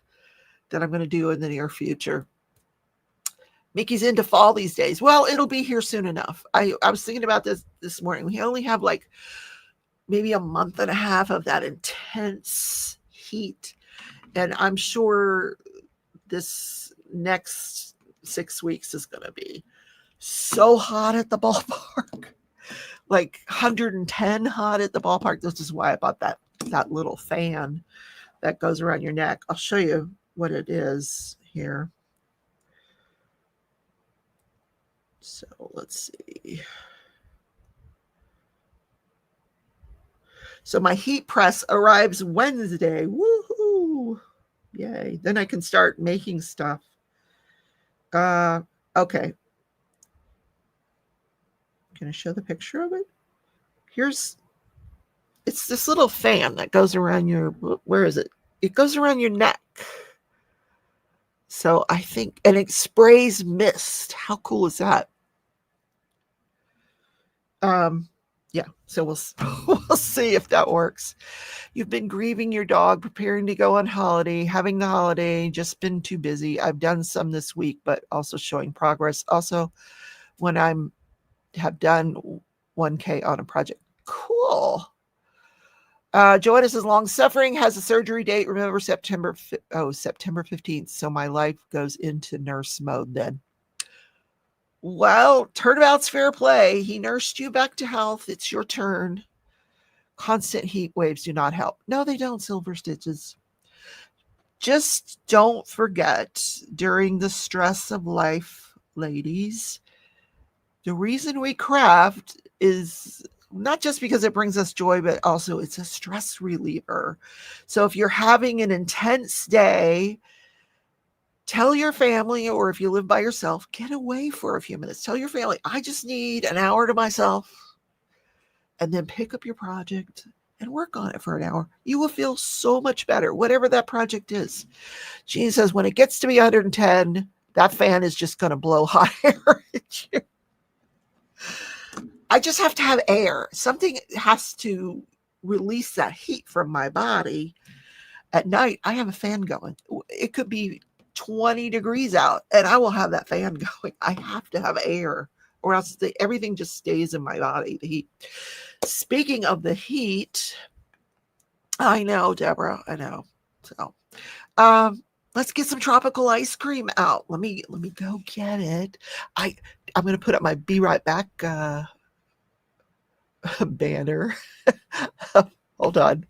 Speaker 1: that I'm going to do in the near future. Mickey's into fall these days. Well, it'll be here soon enough. I was thinking about this morning. We only have like maybe a month and a half of that intense heat. And I'm sure this next 6 weeks is going to be so hot at the ballpark. Like 110 hot at the ballpark. This is why I bought that little fan that goes around your neck. I'll show you what it is here. So let's see. So my heat press arrives Wednesday. Woohoo! Yay. Then I can start making stuff. Okay. Can I show the picture of it? It's this little fan that goes around your, where is it? It goes around your neck. So I think, and it sprays mist. How cool is that? Yeah, so we'll see if that works. You've been grieving your dog, preparing to go on holiday, having the holiday, just been too busy. I've done some this week, but also showing progress. Also, when have done 1K on a project. Cool. Joanna says, long suffering, has a surgery date. Remember September 15th. So my life goes into nurse mode then. Well, turnabout's fair play. He nursed you back to health. It's your turn. Constant heat waves do not help. No, they don't, Silver Stitches. Just don't forget, during the stress of life, ladies, the reason we craft is not just because it brings us joy, but also it's a stress reliever. So if you're having an intense day, tell your family, or if you live by yourself, get away for a few minutes. Tell your family, I just need an hour to myself. And then pick up your project and work on it for an hour. You will feel so much better, whatever that project is. Jean says, when it gets to be 110, that fan is just going to blow hot air at you. I just have to have air. Something has to release that heat from my body. At night, I have a fan going. It could be 20 degrees out, and I will have that fan going. I have to have air, or else everything just stays in my body, the heat. Speaking of the heat, I know, Deborah, I know. So, let's get some tropical ice cream out. Let me go get it. I'm going to put up my Be Right Back banner. Hold on.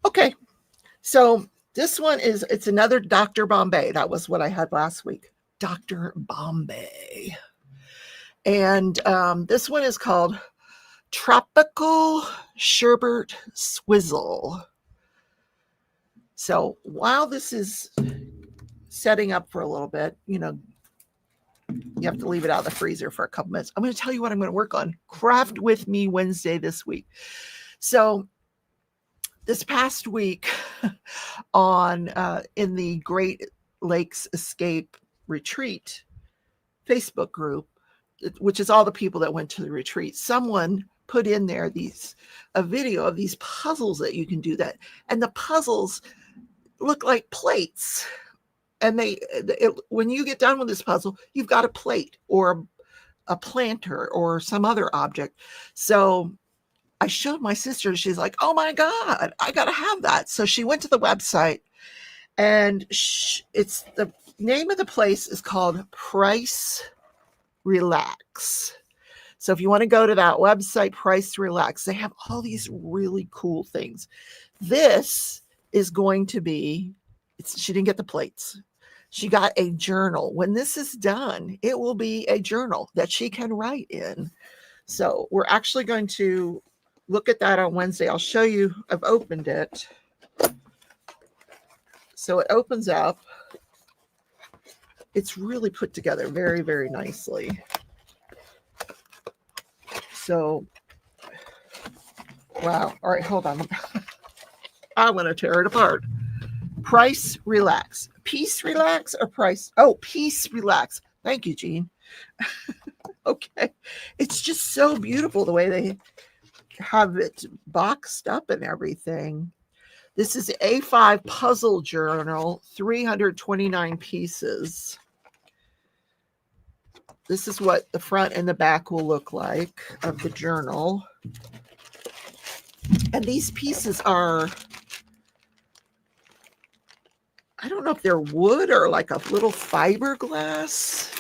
Speaker 1: Okay, so this one it's another Dr. Bombay. That was what I had last week. Dr. Bombay. And this one is called Tropical Sherbet Swizzle. So while this is setting up for a little bit, you have to leave it out of the freezer for a couple minutes. I'm going to tell you what I'm going to work on. Craft with me Wednesday this week. So this past week on in the Great Lakes Escape Retreat Facebook group, which is all the people that went to the retreat, someone put in there a video of these puzzles that you can do that. And the puzzles look like plates. And when you get done with this puzzle, you've got a plate or a planter or some other object. So I showed my sister, she's like, oh my God, I got to have that. So she went to the website, and it's the name of the place is called Price Relax. So if you want to go to that website, Price Relax, they have all these really cool things. This is going to be, she didn't get the plates. She got a journal. When this is done, it will be a journal that she can write in. So we're actually going to look at that on Wednesday. I'll show you. I've opened it. So it opens up. It's really put together very, very nicely. So, wow. All right, hold on. I want to tear it apart. Price Relax. Peace Relax or Price? Oh, Peace Relax. Thank you, Jean. Okay. It's just so beautiful the way they have it boxed up and everything. This is A5 puzzle journal, 329 pieces. This is what the front and the back will look like of the journal. And these pieces are, I don't know if they're wood or like a little fiberglass.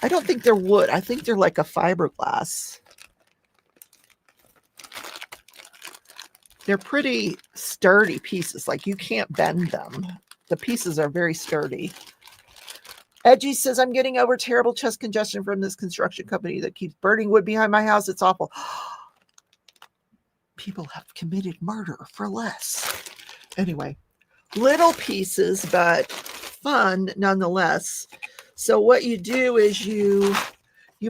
Speaker 1: I don't think they're wood. I think they're like a fiberglass. They're pretty sturdy pieces. Like you can't bend them. The pieces are very sturdy. Edgy says, I'm getting over terrible chest congestion from this construction company that keeps burning wood behind my house. It's awful. People have committed murder for less. Anyway, little pieces, but fun nonetheless. So what you do is you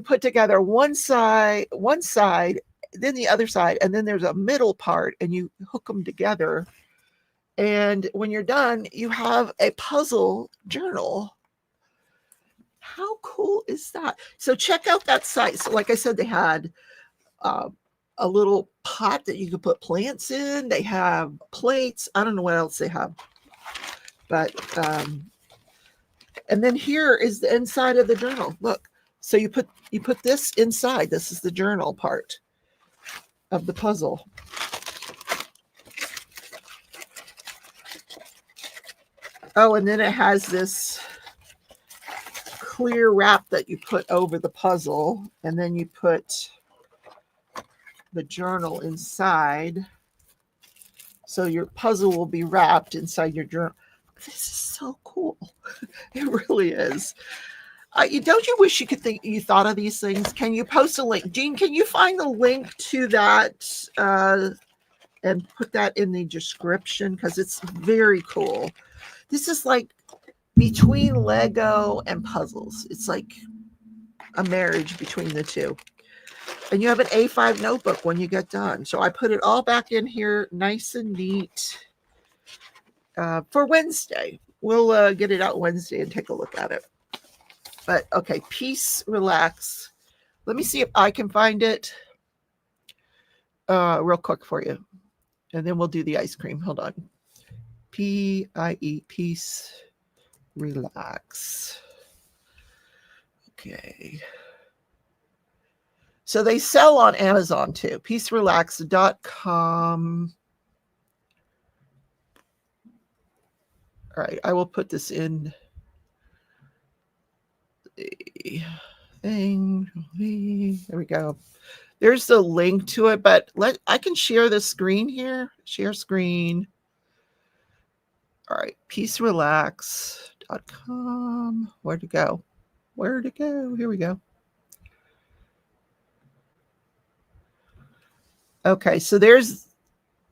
Speaker 1: put together one side, then the other side, and then there's a middle part, and you hook them together. And when you're done, you have a puzzle journal. How cool is that? So check out that site. So like I said, they had a little pot that you could put plants in. They have plates. I don't know what else they have. But, and then here is the inside of the journal. Look, so you put this inside. This is the journal part of the puzzle. Oh, and then it has this clear wrap that you put over the puzzle, and then you put the journal inside. So your puzzle will be wrapped inside your journal. This is so cool. It really is. Don't you wish you thought of these things? Can you post a link? Jean, can you find the link to that and put that in the description? Because it's very cool. This is like between Lego and puzzles. It's like a marriage between the two. And you have an A5 notebook when you get done. So I put it all back in here nice and neat for Wednesday. We'll get it out Wednesday and take a look at it. But okay, peace, relax. Let me see if I can find it real quick for you. And then we'll do the ice cream. Hold on. P-I-E, peace, relax. Okay. So they sell on Amazon too. PeaceRelax.com. All right, I will put this in the thing. There we go. There's the link to it, but I can share the screen here. Share screen. All right, PeaceRelax.com. Where'd it go? Where'd it go? Here we go. Okay, so there's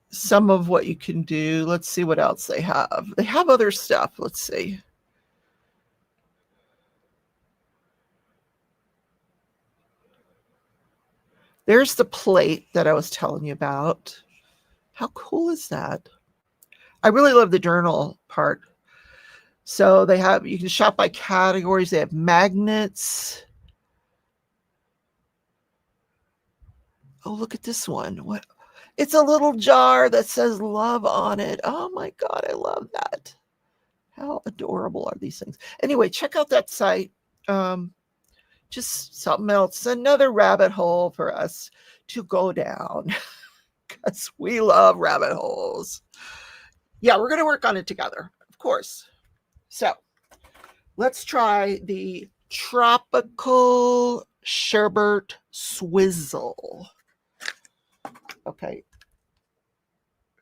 Speaker 1: some of what you can do. Let's see what else they have. They have other stuff. Let's see. There's the plate that I was telling you about. How cool is that? I really love the journal part. So they have, you can shop by categories. They have magnets. Oh, look at this one. What? It's a little jar that says love on it. Oh my God, I love that. How adorable are these things? Anyway, check out that site. Just something else, another rabbit hole for us to go down because we love rabbit holes. Yeah, we're going to work on it together, of course. So let's try the Tropical Sherbet Swizzle. Okay.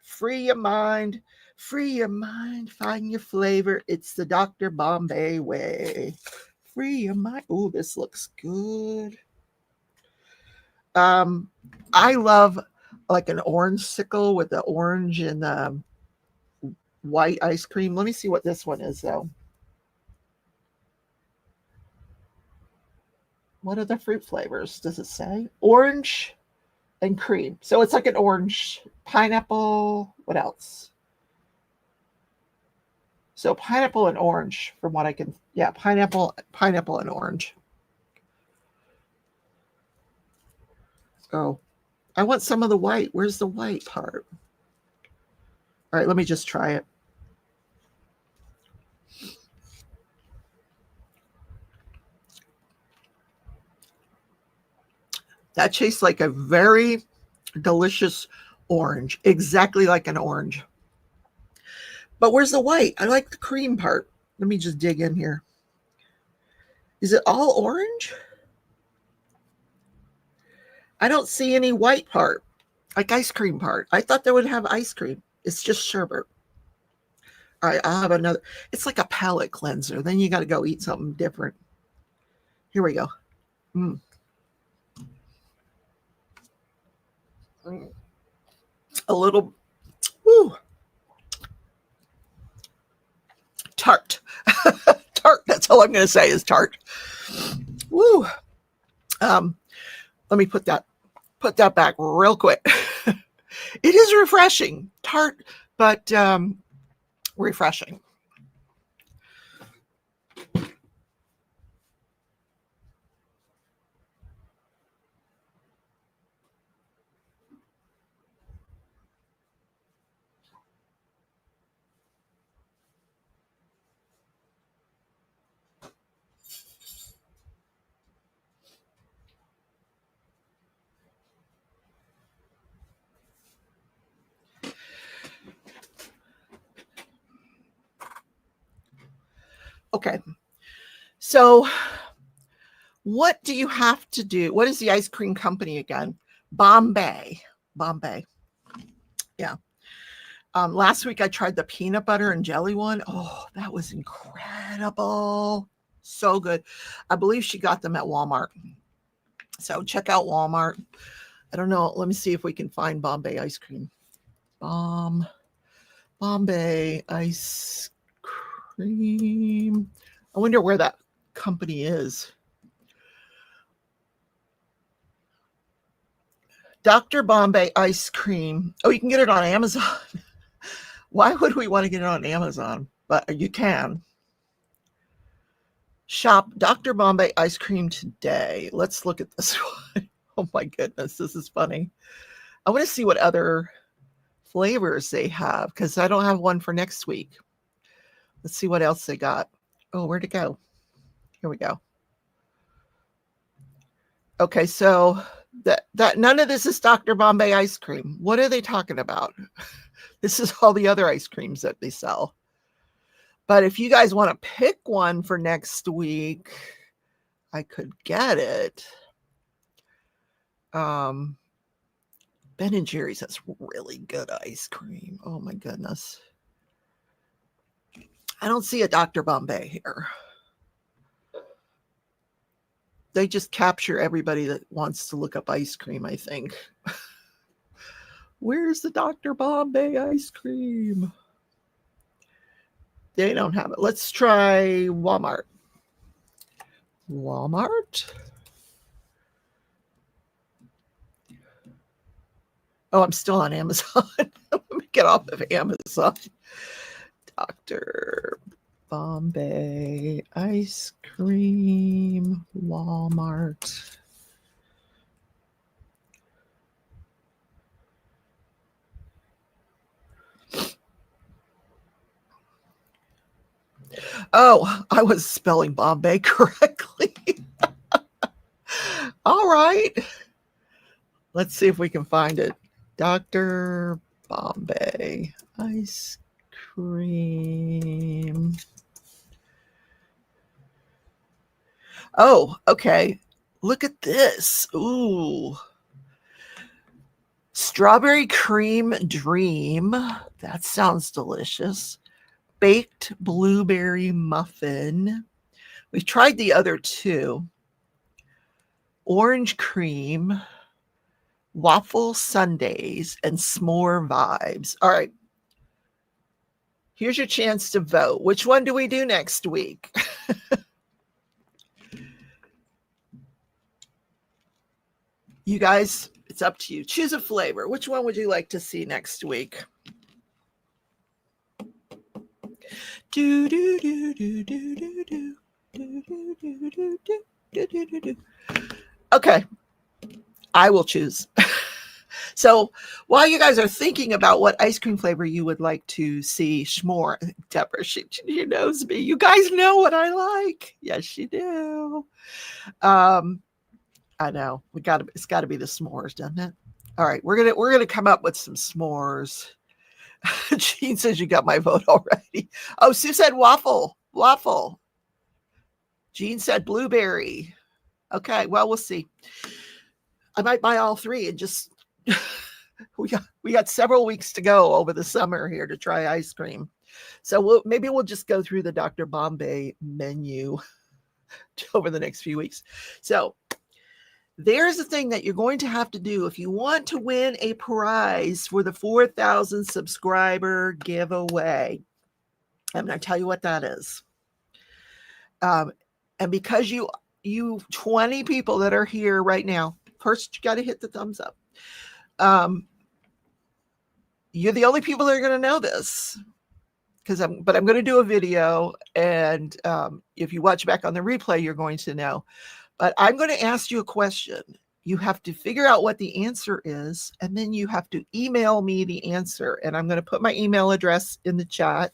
Speaker 1: Free your mind, find your flavor. It's the Dr. Bombay way. Free your mind. Oh, this looks good. I love like an orange sickle with the orange and white ice cream. Let me see what this one is though. What are the fruit flavors? Does it say? Orange and cream. So it's like an orange, pineapple. What else? So pineapple and orange from what I can, yeah, pineapple and orange. Oh, I want some of the white. Where's the white part? All right, let me just try it. That tastes like a very delicious orange, exactly like an orange. But where's the white? I like the cream part. Let me just dig in here. Is it all orange? I don't see any white part, like ice cream part. I thought they would have ice cream. It's just sherbet. All right, I'll have another. It's like a palate cleanser. Then you got to go eat something different. Here we go. Mm. A little, woo, tart. Tart. That's all I'm going to say is tart. Woo. Let me put that back real quick. It is refreshing, tart, but refreshing. Okay. So what do you have to do? What is the ice cream company again? Bombay. Yeah. Last week I tried the peanut butter and jelly one. Oh, that was incredible. So good. I believe she got them at Walmart. So check out Walmart. I don't know. Let me see if we can find Bombay ice cream. Bombay ice cream. I wonder where that company is. Dr. Bombay ice cream. Oh, you can get it on Amazon. Why would we want to get it on Amazon? But you can. Shop Dr. Bombay ice cream today. Let's look at this one. Oh my goodness, this is funny. I want to see what other flavors they have because I don't have one for next week. Let's see what else they got. Oh, where'd it go? Here we go. Okay, so that none of this is Dr. Bombay ice cream. What are they talking about? This is all the other ice creams that they sell. But if you guys want to pick one for next week, I could get it. Ben and Jerry's has really good ice cream. Oh my goodness. I don't see a Dr. Bombay here. They just capture everybody that wants to look up ice cream, I think. Where's the Dr. Bombay ice cream? They don't have it. Let's try Walmart. Walmart? Oh, I'm still on Amazon. Let me get off of Amazon. Dr. Bombay ice cream, Walmart. Oh, I was spelling Bombay correctly. All right. Let's see if we can find it. Dr. Bombay ice cream. Oh, okay. Look at this. Ooh. Strawberry cream dream. That sounds delicious. Baked blueberry muffin. We've tried the other two. Orange cream, waffle sundaes, and s'more vibes. All right. Here's your chance to vote. Which one do we do next week? You guys, it's up to you. Choose a flavor. Which one would you like to see next week? Do do do do do do do do do do do do do do. Okay, I will choose. So while you guys are thinking about what ice cream flavor you would like to see s'more, Deborah, she knows me. You guys know what I like. Yes, you do. I know it's got to be the s'mores, doesn't it? All right, we're gonna come up with some s'mores. Jean says you got my vote already. Oh, Sue said waffle. Jean said blueberry. Okay, well, we'll see. I might buy all three and just we got several weeks to go over the summer here to try ice cream. So maybe we'll just go through the Dr. Bombay menu over the next few weeks. So there's the thing that you're going to have to do if you want to win a prize for the 4,000 subscriber giveaway. I'm going to tell you what that is. And because you 20 people that are here right now, first you got to hit the thumbs up. You're the only people that are going to know this but I'm going to do a video, and if you watch back on the replay, you're going to know. But I'm going to ask you a question. You have to figure out what the answer is, and then you have to email me the answer. And I'm going to put my email address in the chat.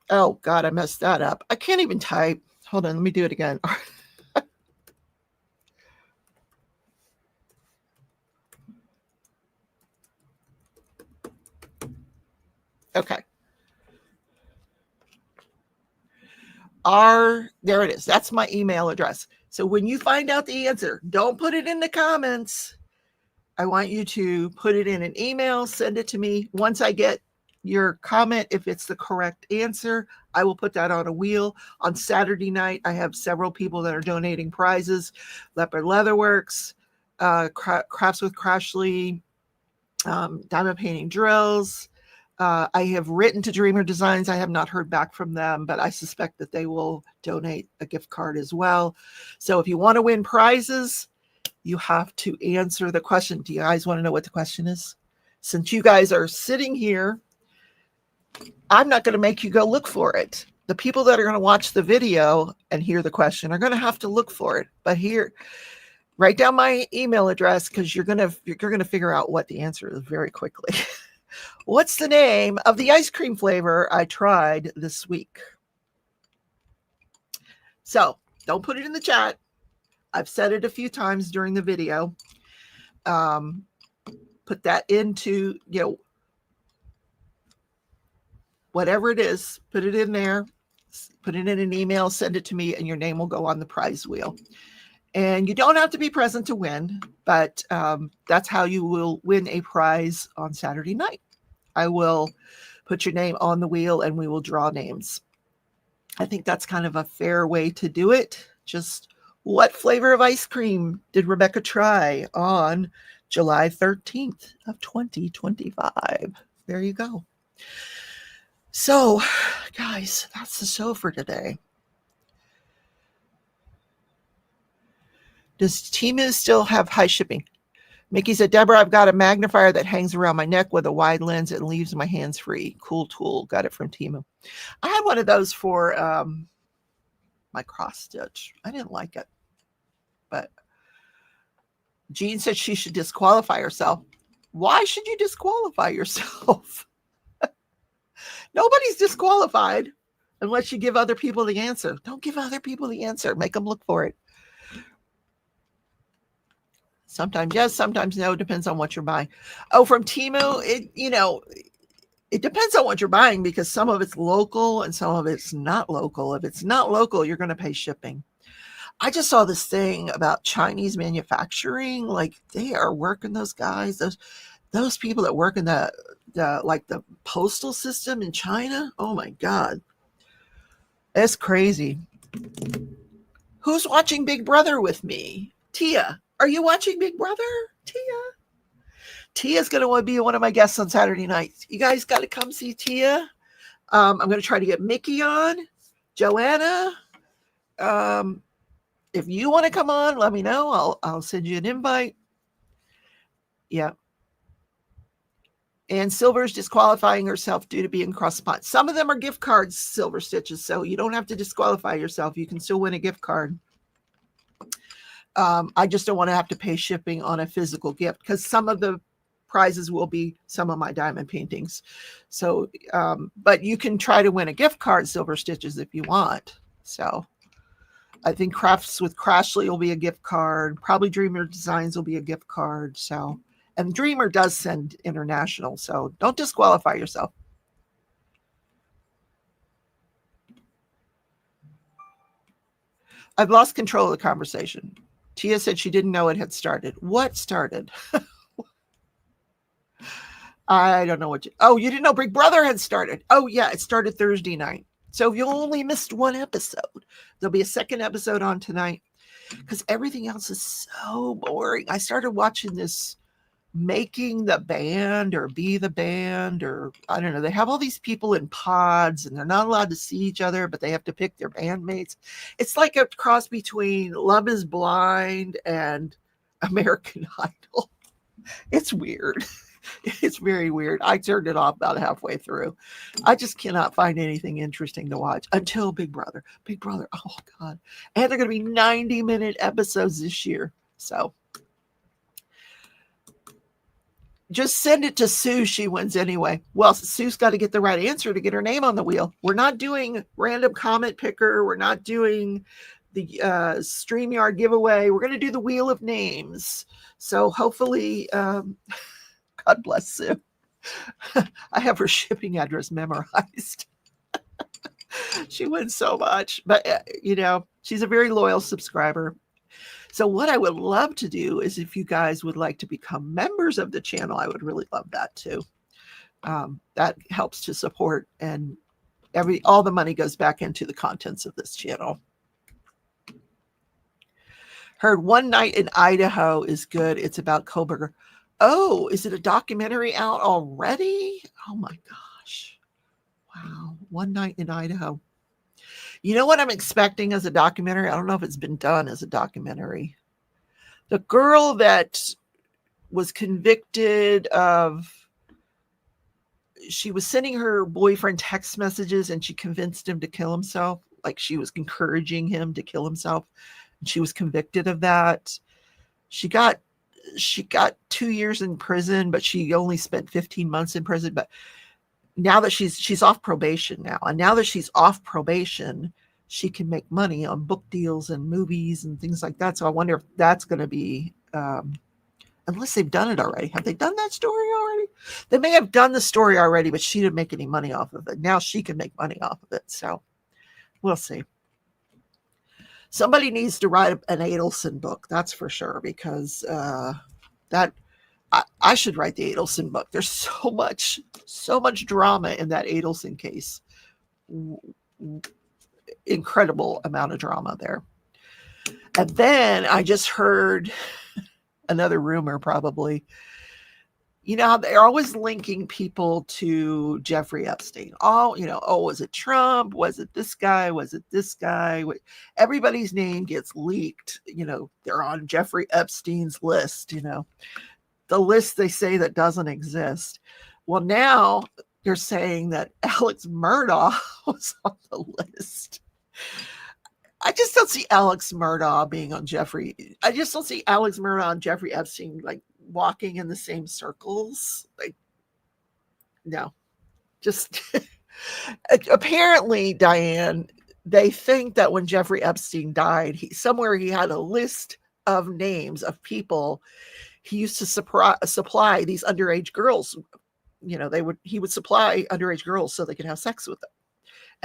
Speaker 1: Oh, God, I messed that up. I can't even type. Hold on, let me do it again. Okay. There it is. That's my email address. So when you find out the answer, don't put it in the comments. I want you to put it in an email, send it to me. Once I get your comment, if it's the correct answer, I will put that on a wheel. On Saturday night, I have several people that are donating prizes. Leopard Leatherworks, Crafts with Crashley, Diamond Painting Drills, I have written to Dreamer Designs. I have not heard back from them, but I suspect that they will donate a gift card as well. So if you want to win prizes, you have to answer the question. Do you guys want to know what the question is? Since you guys are sitting here, I'm not going to make you go look for it. The people that are going to watch the video and hear the question are going to have to look for it. But here, write down my email address because you're going to figure out what the answer is very quickly. What's the name of the ice cream flavor I tried this week? So don't put it in the chat. I've said it a few times during the video. Put that into, whatever it is, put it in there, put it in an email, send it to me, and your name will go on the prize wheel. And you don't have to be present to win, but that's how you will win a prize on Saturday night. I will put your name on the wheel and we will draw names. I think that's kind of a fair way to do it. Just what flavor of ice cream did Rebecca try on July 13th of 2025? There you go. So, guys, that's the show for today. Does Temu still have high shipping? Mickey said, Deborah, I've got a magnifier that hangs around my neck with a wide lens and leaves my hands free. Cool tool. Got it from Temu. I had one of those for my cross stitch. I didn't like it. But Jean said she should disqualify herself. Why should you disqualify yourself? Nobody's disqualified unless you give other people the answer. Don't give other people the answer. Make them look for it. Sometimes yes, sometimes no. Depends on what you're buying. Oh, from Temu, it depends on what you're buying because some of it's local and some of it's not local. If it's not local, you're going to pay shipping. I just saw this thing about Chinese manufacturing. Like they are working those guys, those people that work in the postal system in China. Oh my God. That's crazy. Who's watching Big Brother with me? Tia. Are you watching Big Brother, Tia? Tia's going to be one of my guests on Saturday nights. You guys got to come see Tia. I'm going to try to get Mickey on, Joanna. If you want to come on, let me know. I'll send you an invite. Yeah. And Silver's disqualifying herself due to being cross-spot. Some of them are gift cards, Silver Stitches, so you don't have to disqualify yourself. You can still win a gift card. I just don't want to have to pay shipping on a physical gift because some of the prizes will be some of my diamond paintings. So, but you can try to win a gift card, Silver Stitches, if you want. So I think Crafts with Crashley will be a gift card. Probably Dreamer Designs will be a gift card. So, and Dreamer does send international. So don't disqualify yourself. I've lost control of the conversation. Tia said she didn't know it had started. What started? I don't know what you... Oh, you didn't know Big Brother had started. Oh, yeah, it started Thursday night. So if you only missed one episode, there'll be a second episode on tonight because everything else is so boring. I started watching this Making the Band or Be the Band or I don't know. They have all these people in pods and they're not allowed to see each other, but they have to pick their bandmates. It's like a cross between Love is Blind and American Idol. It's weird. It's very weird. I turned it off about halfway through. I just cannot find anything interesting to watch until Big Brother. Big Brother. Oh, God. And they're going to be 90-minute episodes this year. So just send it to Sue. She wins anyway. Well, Sue's got to get the right answer to get her name on the wheel. We're not doing random comment picker. We're not doing the StreamYard giveaway. We're going to do the wheel of names. So hopefully, God bless Sue. I have her shipping address memorized. She wins so much. But, she's a very loyal subscriber. So what I would love to do is if you guys would like to become members of the channel, I would really love that too. That helps to support and all the money goes back into the contents of this channel. Heard One Night in Idaho is good. It's about Koberger. Oh, is it a documentary out already? Oh my gosh. Wow. One Night in Idaho. You know what I'm expecting as a documentary? I don't know if it's been done as a documentary. The girl that was convicted of, she was sending her boyfriend text messages and she convinced him to kill himself. Like she was encouraging him to kill himself. And she was convicted of that. She got 2 years in prison, but she only spent 15 months in prison. But now that she's off probation now, and now that she's off probation, she can make money on book deals and movies and things like that. So I wonder if that's going to be, unless they've done it already. Have they done that story already? They may have done the story already, but she didn't make any money off of it. Now she can make money off of it. So we'll see. Somebody needs to write an Adelson book, that's for sure, because I should write the Adelson book. There's so much drama in that Adelson case. Incredible amount of drama there. And then I just heard another rumor, probably. You know how they're always linking people to Jeffrey Epstein. Oh, was it Trump? Was it this guy? Was it this guy? Everybody's name gets leaked. They're on Jeffrey Epstein's list, the list they say that doesn't exist. Well, now they're saying that Alex Murdaugh was on the list. I just don't see Alex Murdaugh being on Jeffrey. I just don't see Alex Murdaugh and Jeffrey Epstein like walking in the same circles. Like, no, just apparently, Diane, they think that when Jeffrey Epstein died, he had a list of names of people he used to supply these underage girls. He would supply underage girls so they could have sex with them.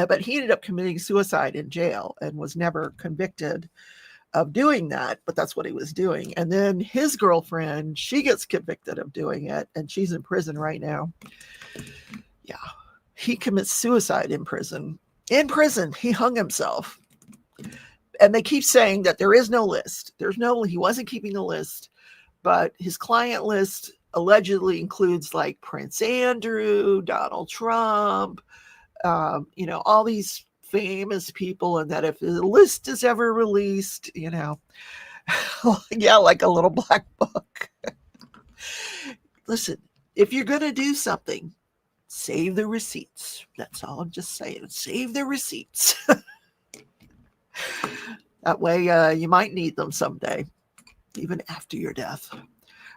Speaker 1: But he ended up committing suicide in jail and was never convicted of doing that, but that's what he was doing. And then his girlfriend, she gets convicted of doing it, and she's in prison right now. Yeah. He commits suicide in prison. In prison, he hung himself. And they keep saying that there is no list. He wasn't keeping a list, but his client list allegedly includes like Prince Andrew, Donald Trump, all these famous people, and that if the list is ever released, yeah, like a little black book. Listen, if you're going to do something, save the receipts. That's all I'm just saying. Save the receipts. That way you might need them someday, even after your death.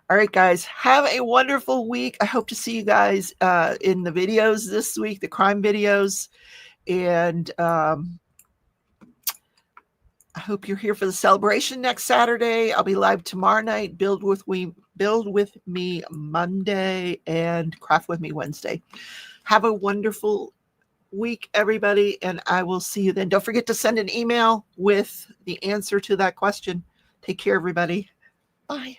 Speaker 1: All right, guys, have a wonderful week. I hope to see you guys in the videos this week, the crime videos. And I hope you're here for the celebration next Saturday. I'll be live tomorrow night, Build with me Monday, and Craft with me Wednesday. Have a wonderful week, everybody, and I will see you then. Don't forget to send an email with the answer to that question. Take care, everybody. Bye.